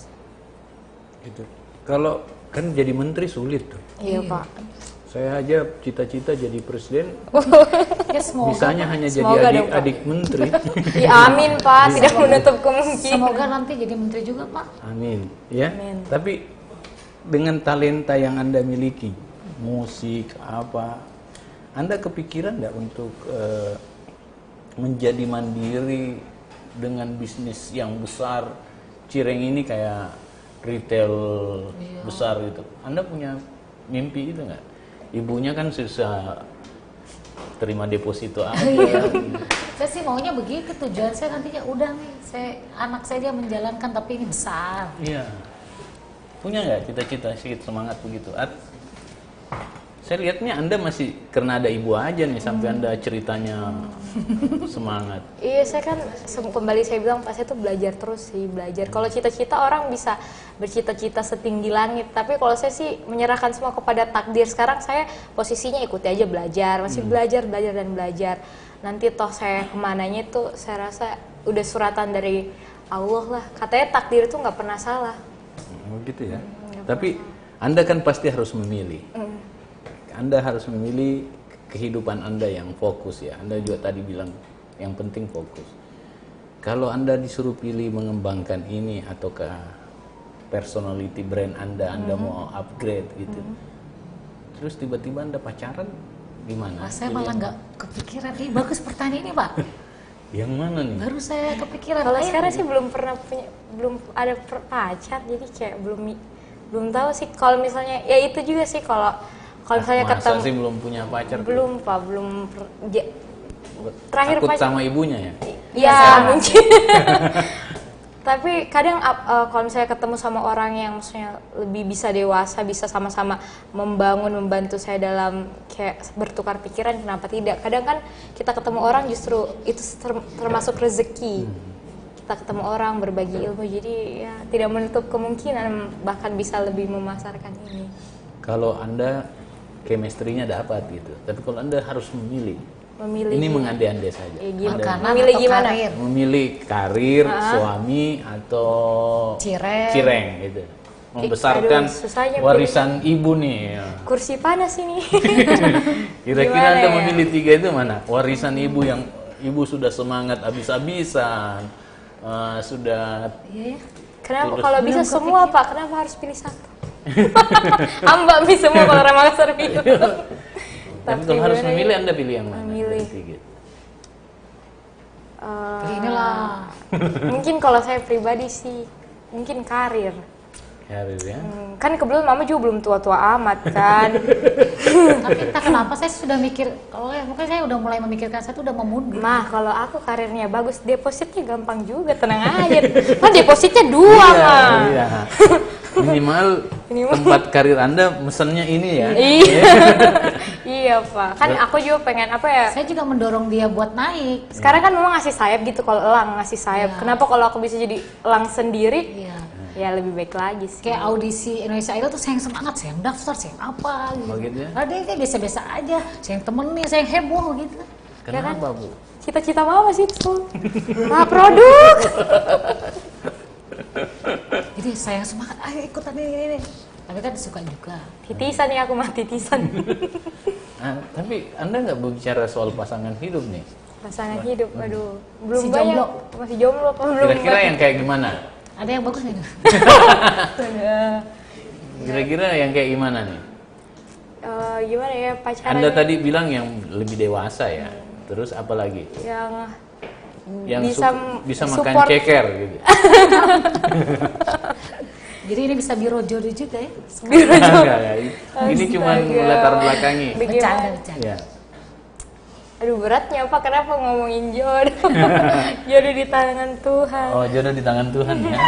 Gitu. Kalau kan jadi menteri sulit tuh. Iya Pak. Saya aja cita-cita jadi presiden, Ya semoga bisanya hanya jadi Semoga dong, Pak. adik menteri. Ya amin Pak, tidak menutup kemungkinan. semoga nanti jadi menteri juga Pak. Amin, ya. Amin. Tapi dengan talenta yang Anda miliki, musik apa, Anda kepikiran nggak untuk menjadi mandiri dengan bisnis yang besar? Cireng ini kayak retail besar gitu. Anda punya mimpi itu nggak? Ibunya kan susah terima deposito aja. Saya sih maunya begitu, tujuan saya nantinya udah nih, anak saya dia menjalankan tapi ini besar. Iya. Punya nggak cita-cita sedikit semangat begitu? Saya lihatnya Anda masih karena ada ibu aja nih sampai Anda ceritanya semangat. Iya, saya kan kembali saya bilang Pak, saya tuh belajar terus sih, belajar. Kalau cita-cita orang bisa bercita-cita setinggi langit, tapi kalau saya sih menyerahkan semua kepada takdir. Sekarang saya posisinya ikuti aja belajar, masih belajar dan belajar. Nanti toh saya kemananya tuh saya rasa udah suratan dari Allah lah. Katanya takdir itu nggak pernah salah. Oh gitu ya. Tapi Anda kan pasti harus memilih. Anda harus memilih kehidupan Anda yang fokus ya. Anda juga tadi bilang yang penting fokus. Kalau Anda disuruh pilih mengembangkan ini ataukah personality brand Anda mau upgrade gitu. Terus tiba-tiba Anda pacaran gimana? Wah, saya malah nggak kepikiran. Ih, bagus pertanyaan ini Pak. Yang mana nih? Baru saya kepikiran. Kalau Ayo. sekarang sih belum ada pacar, jadi kayak belum tahu sih. Kalau misalnya ya itu juga sih, kalau Kalau saya Masa ketemu sih belum punya pacar? belum Pak, terakhir Takut pacar. sama ibunya ya? Ya mungkin. Tapi kadang kalau misalnya ketemu sama orang yang maksudnya lebih bisa dewasa, bisa sama-sama membantu saya dalam kayak bertukar pikiran, kenapa tidak? Kadang kan kita ketemu orang justru itu termasuk rezeki. Kita ketemu orang berbagi ilmu, jadi ya tidak menutup kemungkinan bahkan bisa lebih memasarkan ini. Kalau Anda chemistry-nya dapat gitu, tapi kalau Anda harus memilih ini gimana? mengandai-andai saja. Makanan Memilih atau gimana? karir? Memilih karir, suami atau cireng gitu. Membesarkan aduh, susahnya warisan ibu nih. Kursi panas ini. Kira-kira Gimana Anda ya? memilih 3 itu mana? Warisan ibu yang ibu sudah semangat habis-habisan, sudah Iya ya. Kenapa Tulus. kalau bisa semua Pak? Kenapa harus pilih satu? Ambak mi semua kalau orang Makassar pilih. tapi kalau harus gimana ya? memilih Anda pilih yang mana? Memilih. Dari 3 itu. Inilah. Mungkin kalau saya pribadi sih mungkin karir. Karir ya. Kan kebetulan mama juga belum tua-tua amat kan. Tapi entah kenapa saya sudah mikir, kalau mungkin saya udah mulai memikirkan, saya tuh udah mau mundur. Mah kalau aku karirnya bagus, depositnya gampang juga, tenang aja. Kan depositnya 2 mah. Iya. Minimal tempat karir Anda mesennya ini ya. Iya. Iya Pak. Kan aku juga pengen apa ya? Saya juga mendorong dia buat naik. Sekarang kan mama ngasih sayap gitu, kalau elang ngasih sayap. Iya. Kenapa kalau aku bisa jadi elang sendiri? Iya. Ya lebih baik lagi sih. Kayak audisi Indonesia Idol tuh saya yang semangat, saya yang daftar, saya yang apa gitu. Oh, gitu ya? Ada yang biasa-biasa aja, saya yang temenin, saya yang heboh gitu. Kenapa, Bu? Cita-cita mama sih itu. Nah, produk. Jadi saya yang semangat, ayo ikutan ini. Tapi kan suka juga. Titisan ya, aku mah titisan. Tapi Anda nggak berbicara soal pasangan hidup nih. Pasangan hidup, aduh. Belum Si banyak. jomblo. Masih jomblo apa belum? Kira-kira yang kayak gimana? Ada yang bagus nih. Kira-kira yang kayak gimana nih? Gimana ya pacaran? Anda tadi bilang yang lebih dewasa ya. Terus apa lagi? Yang bisa makan support. ceker gitu. Jadi ini bisa biro jodoh juga ya. Enggak. Ini cuma latar belakangi. Bercanda. Ya. Aduh beratnya Pak, kenapa ngomongin jodoh? Jodoh di tangan Tuhan. Oh, jodoh di tangan Tuhan ya.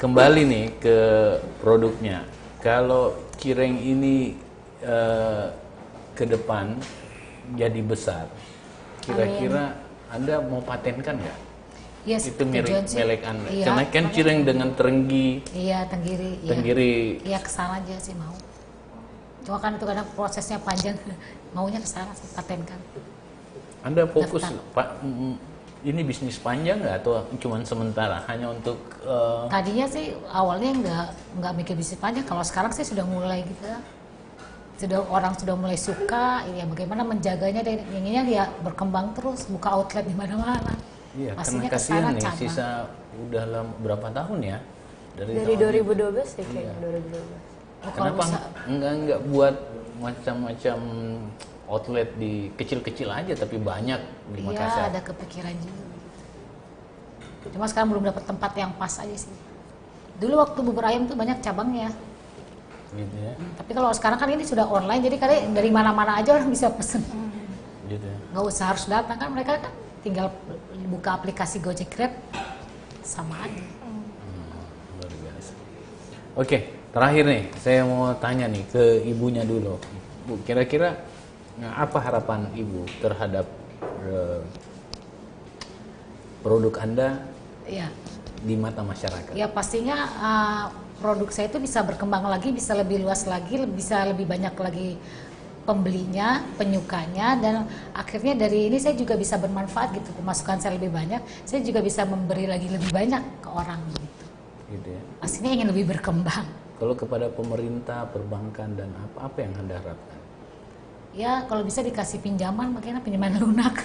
Kembali nih ke produknya. Kalau cireng ini ke depan jadi besar, kira-kira Anda mau patenkan nggak? Yes, Itu milik Anda. Iya, Karena kan cireng dengan terenggi, Iya, tenggiri. tenggiri. Iya, kesana aja sih mau. Cuma kan itu kadang prosesnya panjang. Maunya kesana sih, patenkan. Anda fokus ini bisnis panjang nggak atau cuma sementara hanya untuk Tadinya sih awalnya nggak mikir bisnis panjang. Kalau sekarang sih sudah mulai gitu. Orang sudah mulai suka. Ya bagaimana menjaganya dan inginnya dia berkembang terus, buka outlet di mana-mana. Iya, Pastinya karena kasihan kesana nih cabang. sisa udah berapa tahun ya Dari tahun 2012 ya kayaknya, 2012. Oh, kalau Kenapa bisa, enggak buat macam-macam outlet di kecil-kecil aja tapi banyak di iya Makassar? ada kepikiran juga. Cuma sekarang belum dapat tempat yang pas aja sih. Dulu waktu bubur ayam tuh banyak cabangnya. Gitu ya. Tapi kalau sekarang kan ini sudah online, jadi kadang dari mana-mana aja orang bisa pesen. Gitu ya. Nggak usah harus datang kan, mereka kan tinggal buka aplikasi Gojek Grab sama aja. Luar biasa. Oke, terakhir nih saya mau tanya nih ke ibunya dulu. Bu, kira-kira apa harapan ibu terhadap produk Anda Iya. di mata masyarakat? Ya pastinya produk saya itu bisa berkembang lagi, bisa lebih luas lagi, bisa lebih banyak lagi pembelinya, penyukanya, dan akhirnya dari ini saya juga bisa bermanfaat gitu. Pemasukan saya lebih banyak, saya juga bisa memberi lagi lebih banyak ke orang gitu. Gitu ya. Pastinya ingin lebih berkembang. Kalau kepada pemerintah, perbankan dan apa yang Anda harapkan? Ya kalau bisa dikasih pinjaman, makanya pinjaman lunak.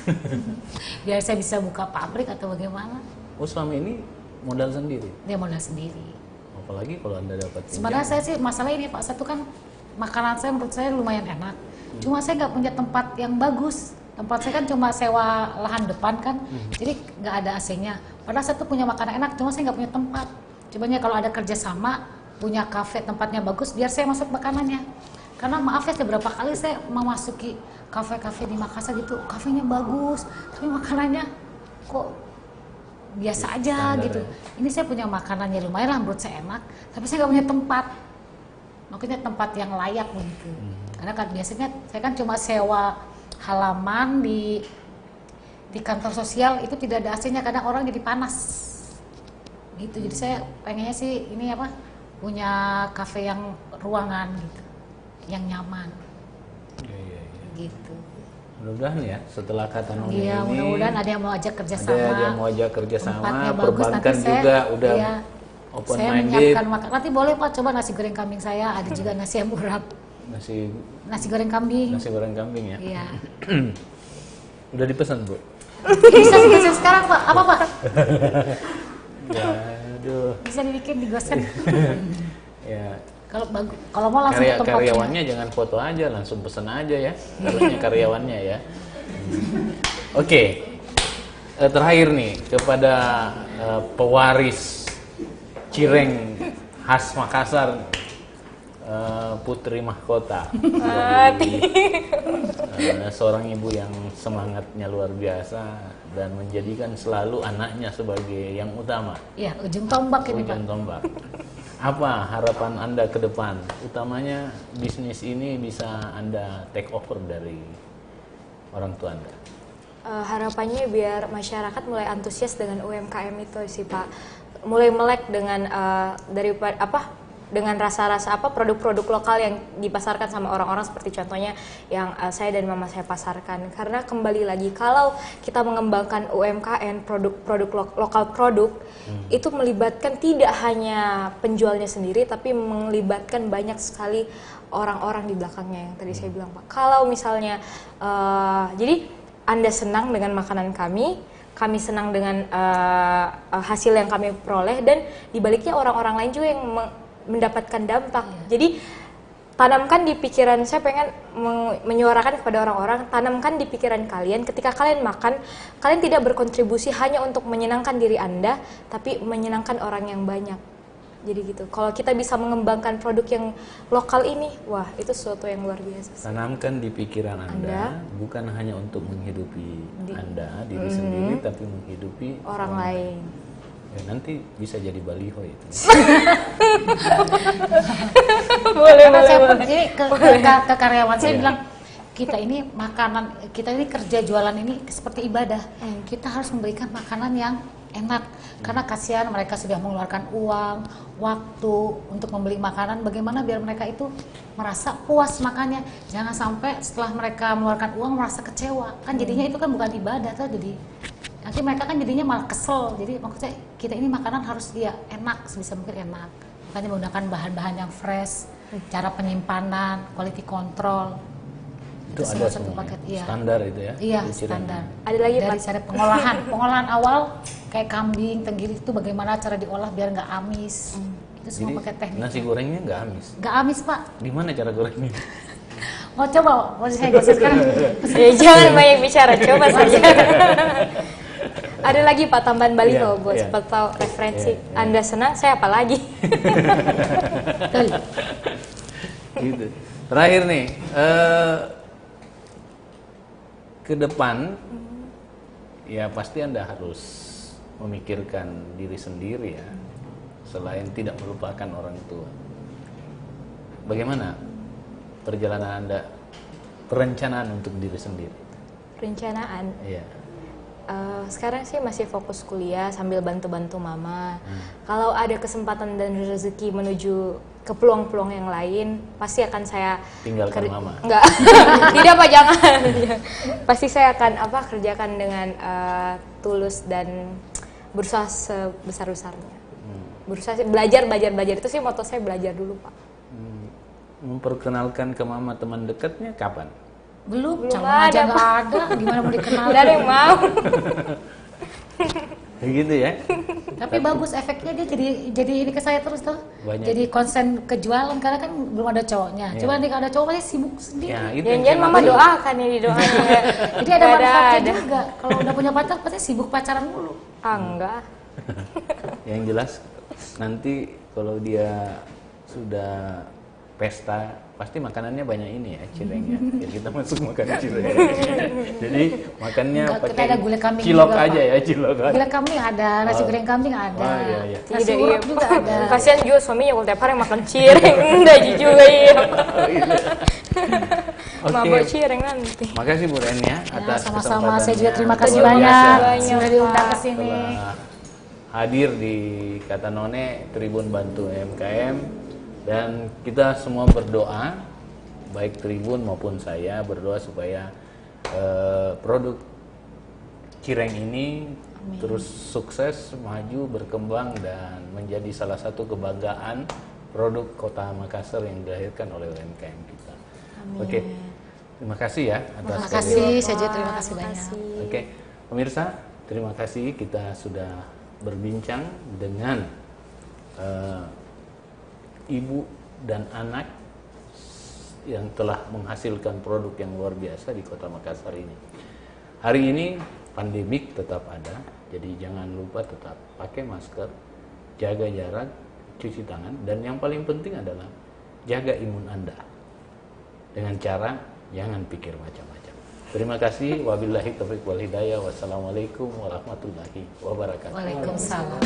Biar saya bisa buka pabrik atau bagaimana. Oh, selama ini modal sendiri. Dia modal sendiri. Apalagi kalau Anda dapat Sebenarnya saya sih masalah ini Pak, satu kan makanan saya menurut saya lumayan enak. Cuma saya nggak punya tempat yang bagus. Tempat saya kan cuma sewa lahan depan kan, jadi nggak ada AC-nya. Padahal saya tuh punya makanan enak, cuma saya nggak punya tempat. Cumanya kalau ada kerjasama punya kafe tempatnya bagus biar saya masuk makanannya. Karena maaf ya, beberapa kali saya memasuki kafe-kafe di Makassar gitu, kafenya bagus tapi makanannya kok biasa aja gitu. Ini saya punya makanannya lumayan lah, menurut saya enak, tapi saya nggak punya tempat, makanya tempat yang layak gitu. Karena kan biasanya saya kan cuma sewa halaman di kantor sosial, itu tidak ada AC-nya, kadang orang jadi panas gitu. Jadi saya pengennya sih ini apa, punya kafe yang ruangan gitu, yang nyaman. Iya. Gitu. Mudah-mudahan ya setelah kata Noni Iya, ini mudah-mudahan ada yang mau ajak kerjasama. ada yang mau ajak kerjasama, Tempatnya bagus, perbankan nanti saya, juga udah iya, open saya minded. menyiapkan makan. Nanti boleh Pak coba nasi goreng kambing saya, ada juga nasi ayam urap. Nasi goreng kambing. Nasi goreng kambing ya. Iya. Udah dipesan, Bu? Bisa dipesan sekarang Pak. Apa Pak? Ya, aduh. Bisa dibikin digosen. Ya. Kalau mau langsung ke tempatnya. Karyawannya jangan foto aja, langsung pesen aja ya. Harusnya karyawannya ya. Oke. Terakhir nih kepada pewaris cireng khas Makassar, putri mahkota, dari, seorang ibu yang semangatnya luar biasa dan menjadikan selalu anaknya sebagai yang utama. Iya, ujung tombak ini Pak. Ujung tombak. Apa harapan Anda ke depan? Utamanya bisnis ini bisa Anda take over dari orang tua Anda. Harapannya biar masyarakat mulai antusias dengan UMKM itu sih Pak. Mulai melek dengan dengan rasa-rasa produk-produk lokal yang dipasarkan sama orang-orang, seperti contohnya yang saya dan mama saya pasarkan. Karena kembali lagi, kalau kita mengembangkan UMKM, produk lokal produk, itu melibatkan tidak hanya penjualnya sendiri, tapi melibatkan banyak sekali orang-orang di belakangnya yang tadi saya bilang Pak. Kalau misalnya, jadi Anda senang dengan makanan kami senang dengan hasil yang kami peroleh, dan dibaliknya orang-orang lain juga yang mendapatkan dampak. Jadi tanamkan di pikiran, saya pengen menyuarakan kepada orang-orang, tanamkan di pikiran kalian, ketika kalian makan, kalian tidak berkontribusi hanya untuk menyenangkan diri Anda, tapi menyenangkan orang yang banyak. Jadi gitu. Kalau kita bisa mengembangkan produk yang lokal ini, wah itu sesuatu yang luar biasa. Tanamkan di pikiran Anda, bukan hanya untuk menghidupi Anda, diri sendiri, tapi menghidupi orang lain. Ya, nanti bisa jadi baliho itu. boleh. Jadi ke karyawan saya bilang, kita ini makanan, kita ini kerja jualan ini seperti ibadah. Kita harus memberikan makanan yang enak, karena kasihan mereka sudah mengeluarkan uang, waktu untuk membeli makanan. Bagaimana biar mereka itu merasa puas makannya? Jangan sampai setelah mereka mengeluarkan uang merasa kecewa. Kan jadinya itu kan bukan ibadah tuh, jadi nanti mereka kan jadinya malah kesel. Jadi maksudnya kita ini makanan harus enak, sebisa mungkin enak. Makanya menggunakan bahan-bahan yang fresh, cara penyimpanan, quality control. Itu ada satu paket, standar itu ya? Iya, standar. Ada lagi dari cara pengolahan awal kayak kambing, tenggiri itu bagaimana cara diolah biar nggak amis. Itu semua pakai teknik. Nasi gorengnya nggak amis? Nggak amis Pak. Gimana cara gorengnya? Mau coba, mau saya gosok sekarang. Jangan banyak bicara, coba saja. Ada lagi Pak tambahan baliho buat cepat tahu referensi. Anda senang, saya apa lagi? Gitu. Terakhir nih, ke depan ya pasti Anda harus memikirkan diri sendiri ya, selain tidak melupakan orang tua. Bagaimana perjalanan Anda, perencanaan untuk diri sendiri? Perencanaan? Iya. Sekarang sih masih fokus kuliah sambil bantu-bantu mama. Kalau ada kesempatan dan rezeki menuju ke peluang-peluang yang lain, pasti akan saya tinggalkan mama. Enggak, tidak Pak, jangan. Pasti saya akan kerjakan dengan tulus dan berusaha sebesar-besarnya. Berusaha belajar itu sih moto saya, belajar dulu Pak. Memperkenalkan ke mama teman dekatnya kapan? Belum aja nggak ada, gimana mau dikenal? Nggak ada yang mau. Gitu ya. Tapi bagus efeknya, dia jadi ini ke saya terus tuh. Banyak. Jadi konsen ke jualan karena kan belum ada cowoknya. Coba nih kalau ada cowoknya sibuk sendiri. Ya, itu Jangan mama doakan ya, didoakan. Jadi ada manfaatnya juga. Kalau udah punya pacar pasti sibuk pacaran mulu. Enggak. Yang jelas nanti kalau dia sudah pesta, pasti makanannya banyak ini ya, cireng ya. Jadi kita masuk makan cireng. Jadi makannya Enggak, kita pakai ada gulai kambing cilok juga, aja Pak. ya, cilok aja. Gulai kambing ada, nasi goreng kambing ada, Oh, iya, iya. nasi Tidak, urap iya. juga ada. Kasihan juga suaminya kalau tiap hari makan cireng. Enggak juga iya. Oke. Mabok cireng nanti. Makasih Bu Ren ya Ya, atas sama-sama. Saya juga kesempatannya. terima kasih Luar banyak biasa. sudah diundang ke sini. Telah hadir di Kata None Tribun Bantu UMKM, dan kita semua berdoa, baik Tribun maupun saya berdoa supaya produk cireng ini terus sukses, maju, berkembang dan menjadi salah satu kebanggaan produk Kota Makassar yang dilahirkan oleh UMKM kita. Oke. Terima kasih ya atas Terima kasih, saya juga terima kasih banyak. Oke, pemirsa, terima kasih kita sudah berbincang dengan ibu dan anak yang telah menghasilkan produk yang luar biasa di Kota Makassar ini. Hari ini pandemik tetap ada, jadi jangan lupa tetap pakai masker, jaga jarak, cuci tangan, dan yang paling penting adalah jaga imun Anda dengan cara jangan pikir macam-macam. Terima kasih. Wabillahi taufiq wal hidayah. Wassalamualaikum warahmatullahi wabarakatuh. Waalaikumsalam.